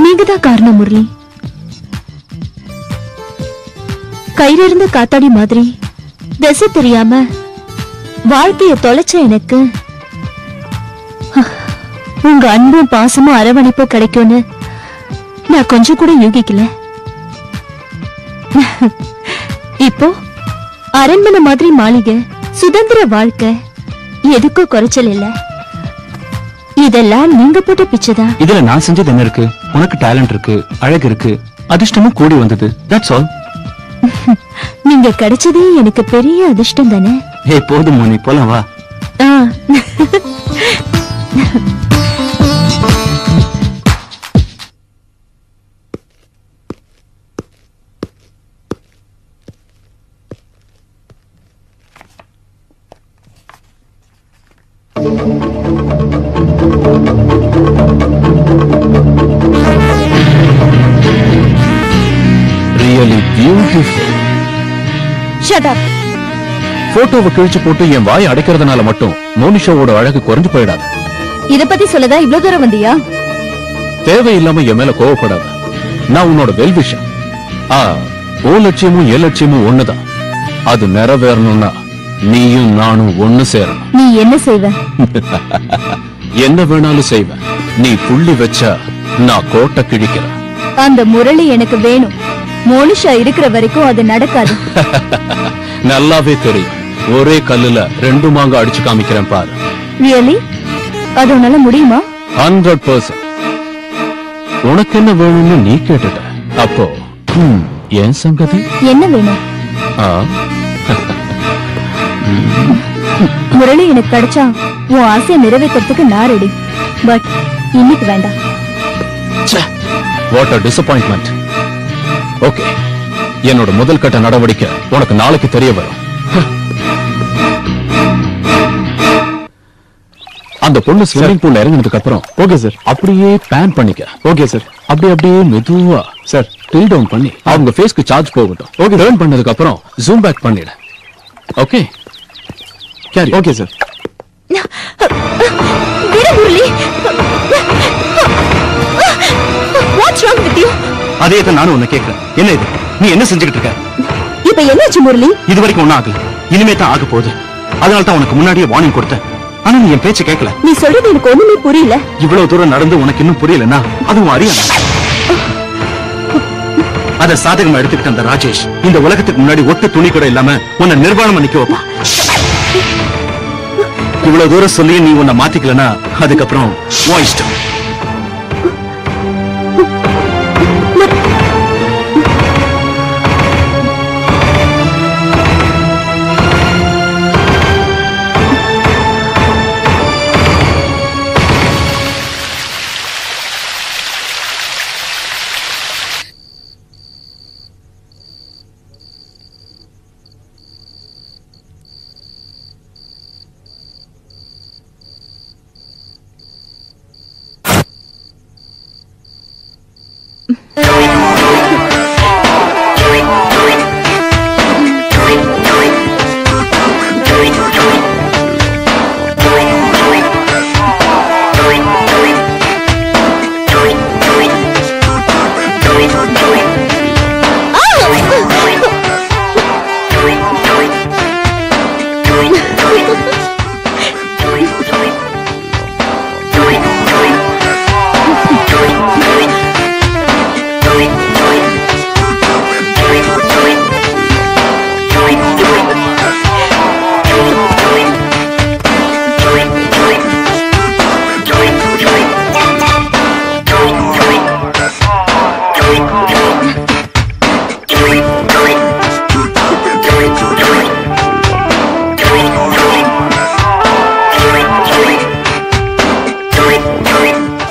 நீங்க தான் காரணம் முரளி. கையில இருந்த காத்தாடி மாதிரி திசை தெரியாம வாழ்க்கைய தொலைச்ச எனக்கு உங்க அன்பும் பாசமும் அரவணைப்பும் கிடைக்கும்னு நான் கொஞ்சம் கூட யூகிக்கல. இப்போ அரண்மனை மாதிரி மாளிகை, சுதந்திர வாழ்க்கை, எதுக்கும் குறைச்சல் இல்ல. இதெல்லாம் நீங்க போட்ட பிச்சைதான். இதுல நான் செஞ்சது என்ன இருக்கு? உனக்கு டேலண்ட் இருக்கு, அழகு இருக்கு, அதிர்ஷ்டமும் கூடி வந்தது. That's all. நீங்க கிடைச்சதே எனக்கு பெரிய அதிர்ஷ்டம் தானே. ஏய் போதும் மோனி, போலாம் வா. Really beautiful. Shut up. போட்டோவை கிழிச்சு போட்டு என் வாயை அடைக்கிறதுனால மட்டும் மோனிஷாவோட அழகு குறைஞ்சு போயிடாது. இத பத்தி சொல்லதா இவ்ளோ தூரம் வந்தியா? தேவையில்லாம என் மேல கோவப்படாத. நான் உன்னோட வெல்விஷன். ஓ லட்சியமும் என் லட்சியமும் ஒண்ணுதான். அது நிறைவேறணும்னா நீயும் நானும் ஒண்ணு சேரணும். நீ என்ன செய்வ? என்ன வேணாலும் செய்வேன். நீ புள்ளி வச்சா நான் கோட்டை கிழிக்கிறேன். அந்த முரளி எனக்கு வேணும். மோனிஷா இருக்கிற வரைக்கும் அது நடக்காது. நல்லாவே தெரியும். ஒரே கல்லுல 2 மாங்க அடிச்சு காமிக்கிறேன் பாரு. ரியலி? அது உன்னால முடியுமா? 100%. உனக்கு என்ன வேணும்னு நீ கேட்டுட்ட. அப்போ என் சங்கதி என்ன வேணும்? முரளி எனக்கு கிடைச்சா உன் ஆசையை நிறைவேற்றத்துக்கு நான் ரெடி. பட் இன்னைக்கு வேண்டாம். What a disappointment. ஓகே, என்னோட முதல் கட்ட நடவடிக்கை உனக்கு நாளைக்கு தெரிய வரும். அந்த பொண்ணு ஸ்விமிங் பூல்ல இறங்கினதுக்கு அப்புறம் ஓகே சார் அப்படியே பேன் பண்ணிக்க. Okay sir. அப்படியே மெதுவா சார் டில் டவுன் பண்ணி அவங்க ஃபேஸ்க்கு சார்ஜ் போகட்டும். ஓகே, டர்ன் பண்ணதுக்கு அப்புறம் ஜூம் பேக் பண்ணிடு. Okay carry. Okay sir. Murali, what's wrong with you? அதே தான் நானும் உன்னை கேட்கிறேன். என்ன இது? நீ என்ன செஞ்சுக்கிட்டு இருக்க? இப்ப என்னாச்சு முரளி? இது வரைக்கும் ஒன்னும் ஆகல, இனிமே தான் ஆக போகுது. அதனால தான் உனக்கு முன்னாடியே வார்னிங் கொடுத்தேன். ஆனா நீ என் பேச்ச கேட்கல. நீ சொல்றது எனக்கு ஒண்ணுமே புரியல. இவ்வளவு தூரம் நடந்து உனக்கு இன்னும் புரியலன்னா அதுவும் அறியாம. அத சாதகமா எடுத்துக்கிட்ட அந்த ராஜேஷ் இந்த உலகத்துக்கு முன்னாடி ஒட்டு துணி கூட இல்லாம உன்னை நிர்வாணமா நிக்க வைப்பான். இவ்வளவு தூரம் சொல்லி நீ உன்னை மாத்திக்கலனா அதுக்கப்புறம் உன் இஷ்டம்.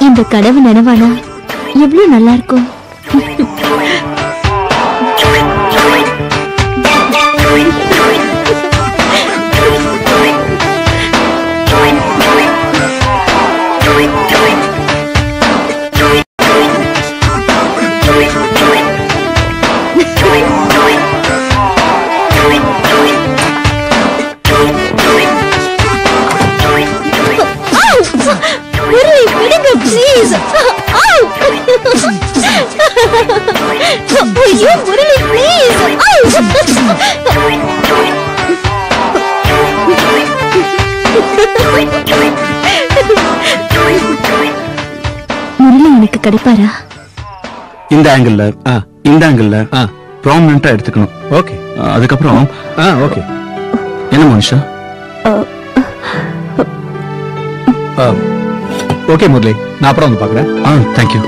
இந்த கனவு நனவானா எவ்வளவு நல்லா இருக்கும். Please! Ow! Will you, Murali, please? Murali எனக்கு கிடைப்பாரா? இந்த ஆங்கிள் இந்த ஆங்கிள் ப்ராமினென்ட்டா எடுத்துக்கணும். ஓகே, அதுக்கப்புறம் ஓகே. என்ன மனுஷா? ஓகே முரளி, நான் அப்புறம் வந்து பாக்குறேன். தேங்க்யூ.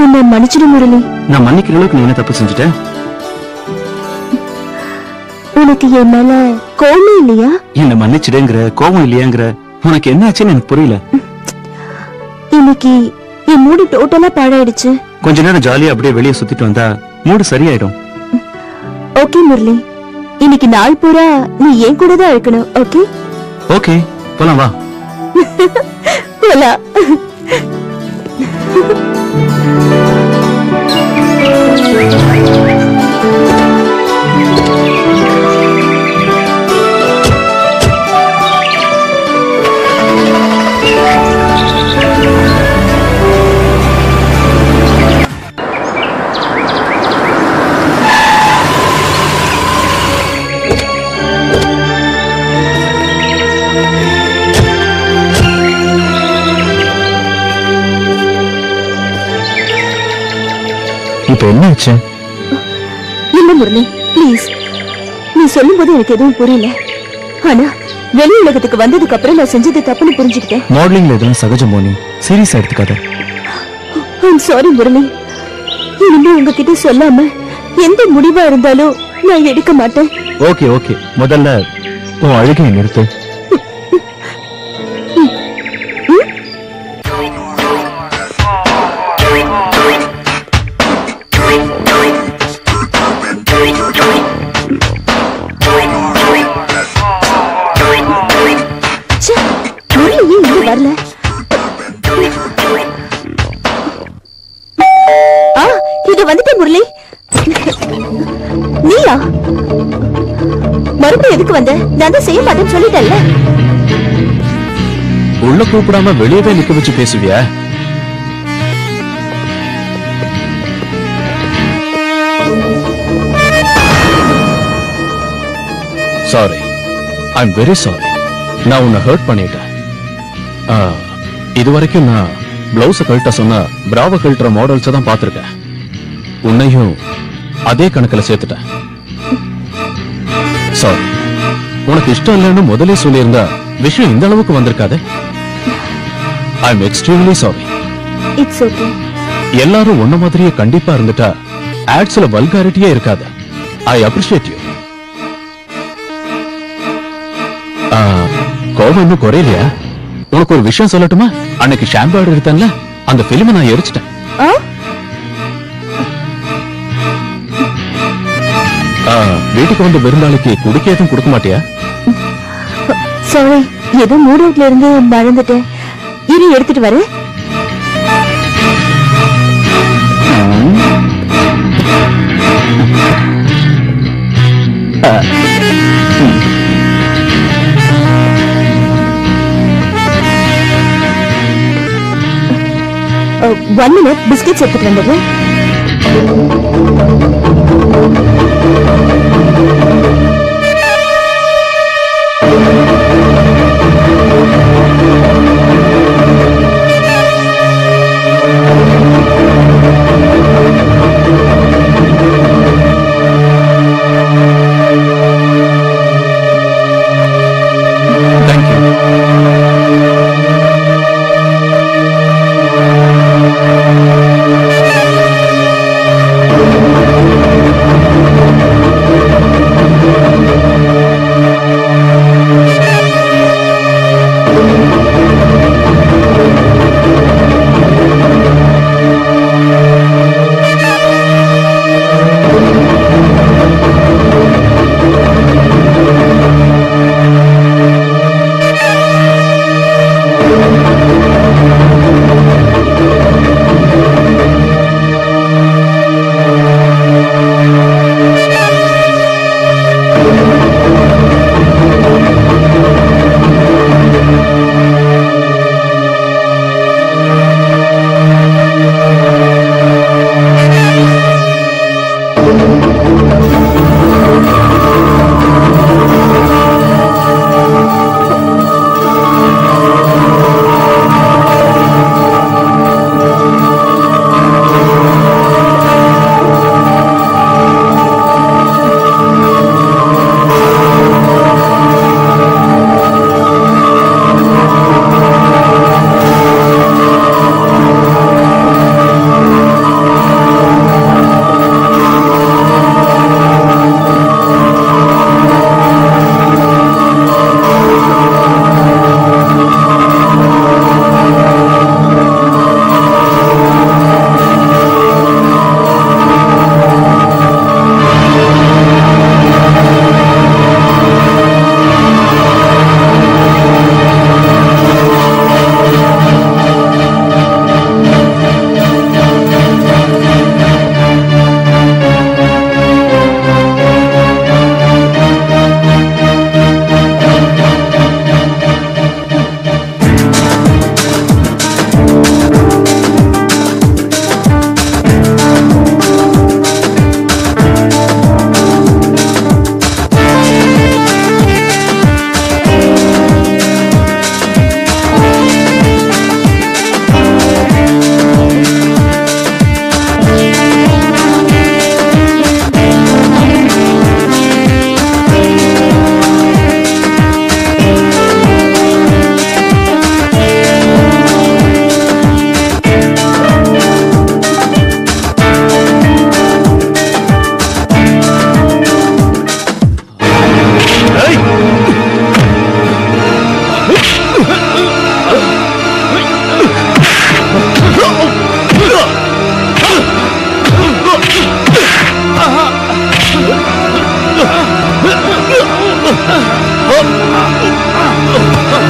என்ன மன்னிச்சிடு முரளி. நான் மன்னிக்கிற அளவுக்கு நீ என்ன தப்பு செஞ்சுட்ட? உனக்கு என் மேல கோபம் இல்லையா? என்ன மன்னிச்சிடுங்கிற கோபம் இல்லையாங்கிற உனக்கு என்ன ஆச்சுன்னு எனக்கு புரியல. இன்னைக்கு என் மூடு டோட்டலா பாழாயிடுச்சு. கொஞ்ச நேரம் ஜாலியா அப்படியே வெளியே சுத்திட்டு வந்தா மூடு சரியாயிடும். ஓகே முரளி, இன்னைக்கு நாள் பூரா நீ என் கூட தான் இருக்கணும். ஓகே ஓகே, போலாம் வா. போலாம். இப்ப என்ன ஆச்சு? இல்ல முரளி, ப்ளீஸ். நீ சொல்லும் போது எனக்கு எதுவும் புரியல. ஆனா வெளி உலகத்துக்கு வந்ததுக்கு அப்புறம் நான் செஞ்சது தப்புன்னு புரிஞ்சுக்கிட்டேன். மாடலிங்ல இதெல்லாம் சகஜம் மோனி, சீரியஸா எடுத்துக்காத. I'm sorry Murali. இனிமே உங்ககிட்ட சொல்லாம எந்த முடிவா இருந்தாலும் நான் எடுக்க மாட்டேன். ஓகே ஓகே, முதல்ல உன் அழுகையை நிறுத்து. வரல. இது வந்துட்டே முரளி. நீயா மறுபடியும் எதுக்கு வந்த? நான் தான் செய்ய மாட்டேன்னு சொல்லிட்டேன்ல. உள்ள கூப்பிடாம வெளியவே நிக்க வச்சு பேசுவியா? Sorry, I am very sorry. நான் உன்னை ஹர்ட் பண்ணிட்டேன். இதுவரைக்கும் நான் பிளவுஸ கழட்ட சொன்ன பிராவ கழட்டுற மாடல்ஸ் தான் பார்த்திருக்கேன். உன்னையும் அதே கணக்குல சேர்த்துட்டேன். சாரி, உனக்கு இஷ்டம் இல்லைன்னு முதலே சொல்லியிருந்தா விஷயம் இந்த அளவுக்கு வந்திருக்காது. I am extremely sorry. It's okay. எல்லாரும் ஒன்ன மாதிரியே கண்டிப்பா இருந்துட்டா ஆட்ஸ்ல வல்காரிட்டியே இருக்காது. I appreciate you. கோபம் இன்னும் குறையிலையா? உனக்கு ஒரு விஷயம் சொல்லட்டுமா? அன்னைக்கு ஷாம்பு ஆர்டர் எடுத்தேன்ல, அந்த பிலிமை நான் எரிச்சிட்டேன். வீட்டுக்கு வந்த விருந்தாளிக்கு குடிக்க எதுவும் கொடுக்க மாட்டியா? சாரி, ஏதோ மூட் அவுட்ல இருந்து மறந்துட்டேன். இரு எடுத்துட்டு வரேன். ஒன் மினிட், பிஸ்கெட்ஸ் எடுத்துட்டு வந்துடுறேன்.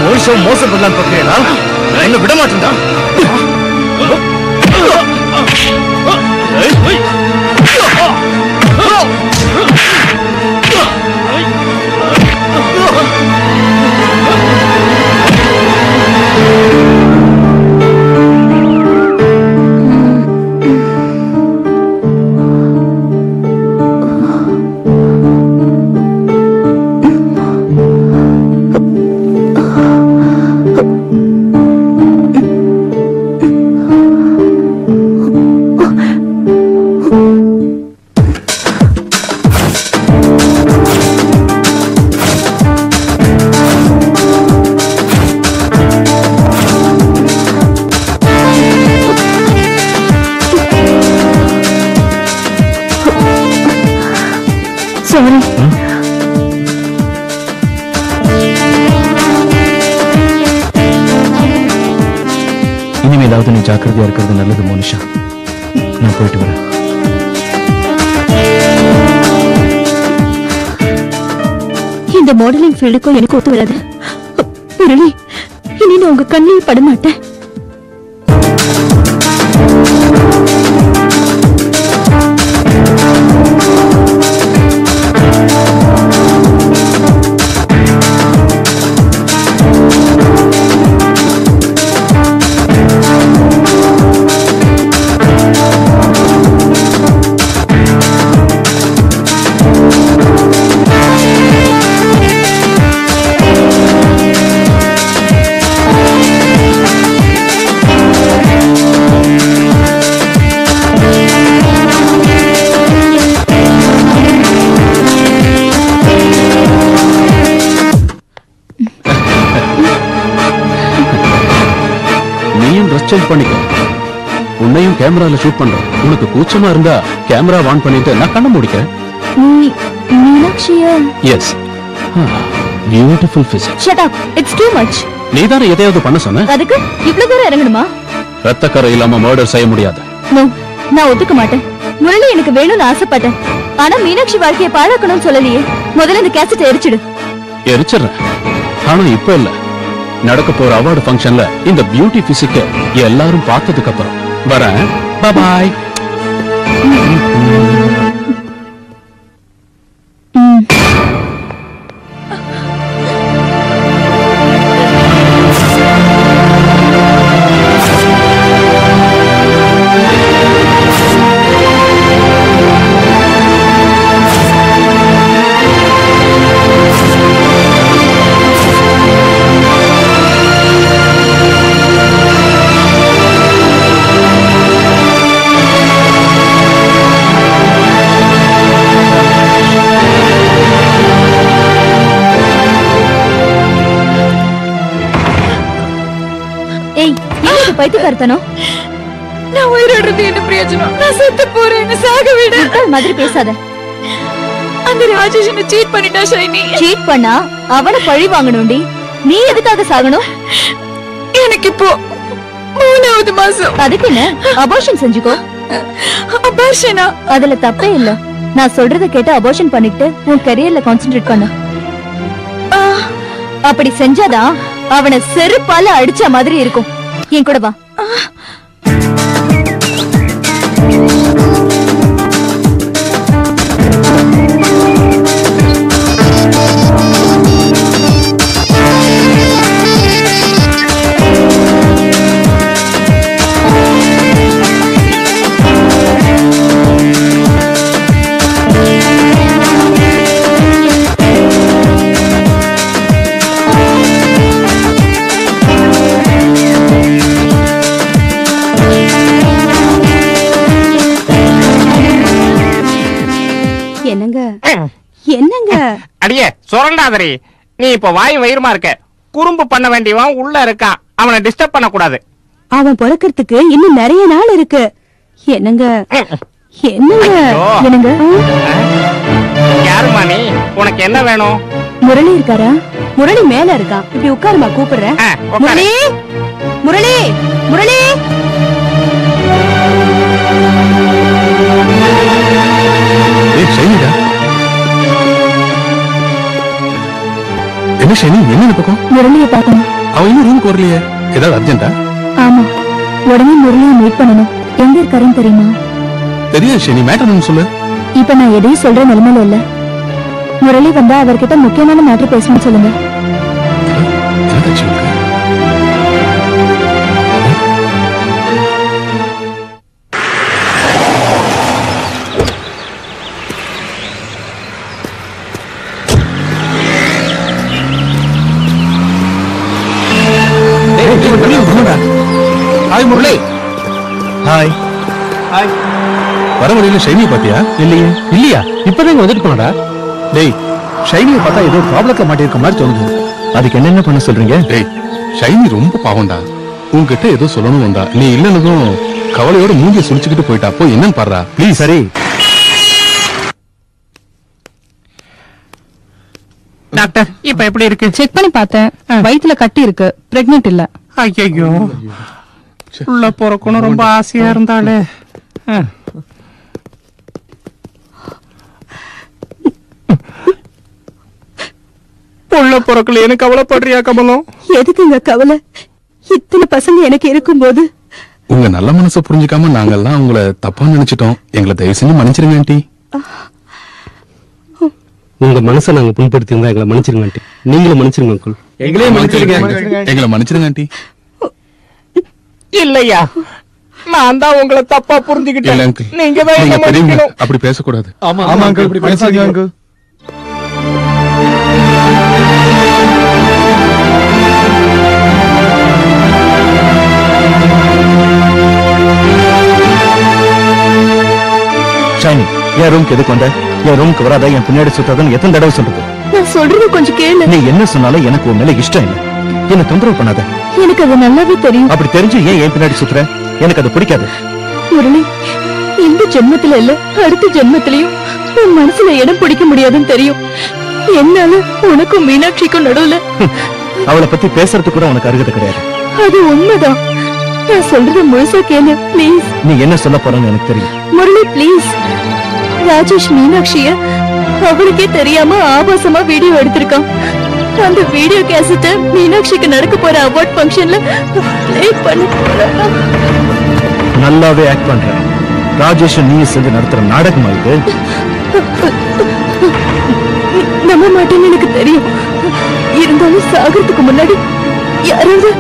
மோசம் மோசம் பண்ணலான்னு பாக்குறீங்களா? என்ன விட மாட்டேன்டா. இனிமேலாவது நீ ஜாக்கிரதையா இருக்கிறது நல்லது மோனிஷா. நான் போயிட்டு வரேன். இந்த மாடலிங் ஃபீல்டுக்கும் எனக்கு ஒத்து வராது முரளி. இனி நான் உங்க கண்ணில் படமாட்டேன். சேஞ்ச் பண்ணிக்கோ. உன்னையும் கேமரால ஷூட் பண்றேன். உனக்கு கூச்சமா இருந்தா கேமரா ஆன் பண்ணிட்டு நான் கண்ண முடிக்கிறேன். மீனாட்சியா? Yes. Beautiful physics. Shut up. It's too much. நீ தான எதையாவது பண்ண சொன்ன? அதுக்கு இவ்ளோ தூரம் இறங்கணுமா? ரத்தக்கரை இல்லாம மர்டர் செய்ய முடியாது. நோ, நான் ஒத்துக்க மாட்டேன். முரளி எனக்கு வேணும்னு ஆசைப்பட்டேன். ஆனா மீனாட்சி வாழ்க்கையை பாழாக்கணும்னு சொல்லலையே. முதல்ல இந்த கேசட்டை எரிச்சிடு. எரிச்சிடுறேன். ஆனா இப்ப இல்ல. நடக்க போற அவார்டு ஃபங்க்ஷன்ல இந்த பியூட்டி பிசிக்க எல்லாரும் பார்த்ததுக்கு அப்புறம் வரேன். Bye bye. பைத்தியக்காரத்தனம். நான் உயிரோடுறது என்ன பிரயோஜனம்? நான் செத்து போறேன். என்ன சாக விடு. மாதிரி பேசாத. அந்த ராஜேஷ் என்ன சீட் பண்ணிட்டா ஷைனி. சீட் பண்ணா அவனை பழி வாங்கணும்டி. நீ எதுக்காக சாகணும்? எனக்கு இப்போ 3வது மாசம். அதுக்கு என்ன? அபார்ஷன் செஞ்சுக்கோ. அபார்ஷனா? அதுல தப்பே இல்ல. நான் சொல்றத கேட்டு அபார்ஷன் பண்ணிட்டு உன் கரியர்ல கான்சென்ட்ரேட் பண்ணு. அப்படி செஞ்சாதான் அவனை செருப்பால அடிச்ச மாதிரி இருக்கும். என் கூட வா. என்னங்க அடியே சொரண்டாதரி. நீ இப்ப வாய் வயிறுமா இருக்க. குறும்பு பண்ண வேண்டியவன் உள்ள இருக்கான். அவனை டிஸ்டர்ப் பண்ண கூடாது. அவன் பிறக்கிறதுக்கு இன்னும் நிறைய நாள் இருக்கு. என்னங்க என்னங்க என்னங்க? யாருமா நீ? உனக்கு என்ன வேணும்? முரளி இருக்காரா? முரளி மேல இருக்கான். இப்படி உட்காருமா, கூப்பிடுறேன். முரளி முரளி முரளி. என்ன ஷைனி என்ன பக்கம் முரளியை பார்க்கணும். அவன் இன்னும் ரூமுக்கு வரலையே, ஏதாவது அர்ஜென்ட்டா? ஆமா, உடனே முரளியை மீட் பண்ணணும். எங்க இருக்காருன்னு தெரியுமா? தெரியாது ஷைனி, மேட்டர் சொல்லு. இப்ப நான் எதையும் சொல்ற நிலைமையில இல்ல. முரளி வந்தா அவர்கிட்ட முக்கியமான மேட்டர் பேசணும்னு சொல்லுங்க. ஹாய் முரளி. Hi hi. வர வழியில ஷைனியை பாத்தியா? இல்லையே. இல்லையா? இப்பதான் வந்துட்டு போனடா. டேய், ஷைனியை பார்த்தா ஏதோ ப்ராப்ளத்துல மாட்டிருக்க மாதிரி தோணுது. அதுக்கு என்ன பண்ண சொல்றீங்க? டேய், ஷைனி ரொம்ப பாவம்டா. உன்கிட்ட ஏதோ சொல்லணும் வந்தா, நீ இல்லன்னதும் கவலையோட மூஞ்சிய சுழிச்சுக்கிட்டு போயிட்டா. அப்போ என்னன்னு பாடுறா ப்ளீஸ். சரி டாக்டர், இப்ப எப்படி இருக்கு? செக் பண்ணி பார்த்தேன். வயித்துல கட்டி இருக்கு, பிரெக்னன்ட் இல்ல. ஐயோ, உள்ள பிறக்கணும் ரொம்ப ஆசையா இருந்தாலே. உள்ள பிறக்கலையேன்னு கவலைப்படுறியா கமலம்? எதுக்குங்க கவலை? இத்தனை பசங்க எனக்கு இருக்கும்போது உங்க நல்ல மனசை புரிஞ்சுக்காம நாங்கெல்லாம் உங்களை தப்பா நினைச்சிட்டோம். எங்களை தயவு செஞ்சு மன்னிச்சிருங்க ஆண்டி. உங்க மனசை நாங்க புண்படுத்தி இருந்தா எங்களை மன்னிச்சிருங்க ஆண்டி. நீங்களும் மன்னிச்சிருங்க அங்கிள். எங்களே மன்னிச்சிருங்க. எங்களை மன்னிச்சிருங்க ஆண்டி. இல்லையா, நான் தான் உங்களை தப்பா இல்ல புரிஞ்சுக்கிட்டேன். அங்கிள், நீங்க தான் நீங்க என்ன பெரியவங்க, மன்னிக்கணும். அப்படி பேசக்கூடாது. ஆமா அங்கிள், இப்படி பேசாதீங்க அங்கிள். ஷைனி, என் ரூமுக்கு எதுக்கு வந்த? என் ரூமுக்கு வராத, என் பின்னாடி சுத்தாதன்னு எத்தனை தடவை சொல்றது? நான் சொல்றது கொஞ்சம் கேளு. நீ என்ன சொன்னாலும் எனக்கு உன் மேல இஷ்டம் இல்லை. என்ன தொந்தரவு பண்ணாத. எனக்கு அது நல்லாவே தெரியும். அப்படி தெரிஞ்சு ஏன் என் பின்னாடி சுத்துற? எனக்கு அது பிடிக்காது. முரளி, இந்த ஜென்மத்துல இல்ல, அடுத்த ஜென்மத்திலையும் உன் மனசுல இடம் பிடிக்க முடியாதுன்னு தெரியும். என்னால உனக்கும் மீனாட்சிக்கும் நடுவுல. அவளை பத்தி பேசுறது கூட உனக்கு அருகதை கிடையாது. அது உண்மைதான். நான் சொல்றத முழுசா கேளு ப்ளீஸ். நீ என்ன சொல்ல போறன்னு எனக்கு தெரியும். முரளி ப்ளீஸ். ராஜேஷ் மீனாட்சிய அவளுக்கே தெரியாம ஆபாசமா வீடியோ எடுத்திருக்கான். அந்த வீடியோ கேசட்ட மீனாட்சிக்கு நடக்க போற அவார்ட் ஃபங்க்ஷன்ல ப்ளே பண்ண போறான். நல்லாவே ஆக்ட் பண்ற. ராஜேஷ் நீ சேர்ந்து நடத்துற நாடகமா இது? நம்ப மாட்டேன்னு எனக்கு தெரியும். இருந்தாலும் சாகிறதுக்கு முன்னாடி யாராவது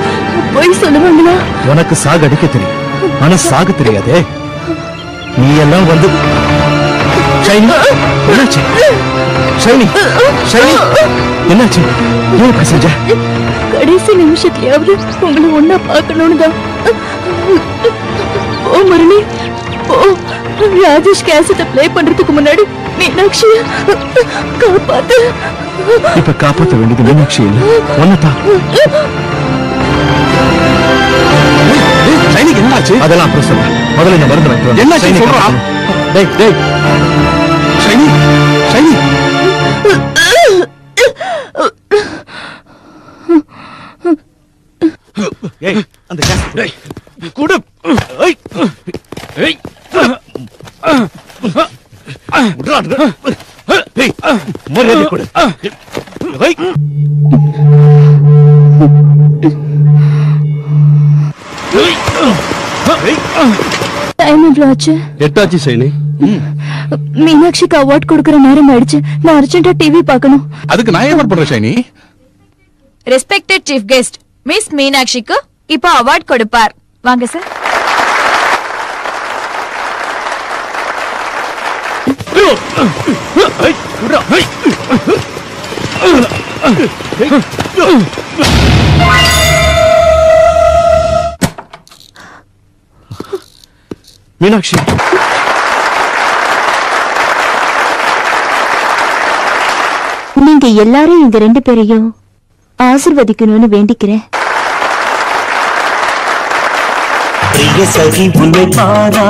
போய் சொல்லுவாங்களா? உனக்கு சாக அடிக்க தெரியும், ஆனா சாக தெரியாதே. நீ எல்லாம் வந்து ஷைனி, என்னாச்சு? ஷைனி, ஷைனி, என்னாச்சு? ஏன் இப்படி செஞ்ச? கடைசி நிமிஷத்துலயாவது உங்களை ஒன்னா பார்க்கணும்னு தான். ஓ முரளி, ஓ ராஜேஷ் கேசட்ட ப்ளே பண்றதுக்கு முன்னாடி மீனாட்சிய காப்பாத்து. இப்ப காப்பாத்த வேண்டியது மீனாட்சி இல்ல, ஒன்னதான். ஷைனிக்கு என்னாச்சு? அதெல்லாம் அப்புறம் சொல்றேன். முதல்ல இந்த மருந்து வாங்கிட்டு வா. என்னாச்சு சொல்றா? டேய் டேய், ஷைனி, ஷைனி. ஏய், அந்த கேஸ் குடு. ஏய் ஏய், உட்றாடு. ஏய், மரியாதை கொடு. ஏய், டைம் எவ்வளவு ஆச்சு? 8 ஆச்சு ஷைனி. மீனாட்சிக்கு அவார்ட் கொடுக்கற நேரம் ஆயிடுச்சு. நான் அர்ஜென்ட்டா டிவி பார்க்கணும். அதுக்கு நான் ஏன் பண்றேன் Shiny? Respected chief guest miss மீனாட்சிக்கு இப்போ அவார்ட் கொடுப்பார். வாங்க சார். மீனாட்சி, நீங்க எல்லாரும் இந்த 2 பேரையும் ஆசீர்வதிக்கணும்னு வேண்டிக்கிறேன். பிரிய சகி உன்னை பாரா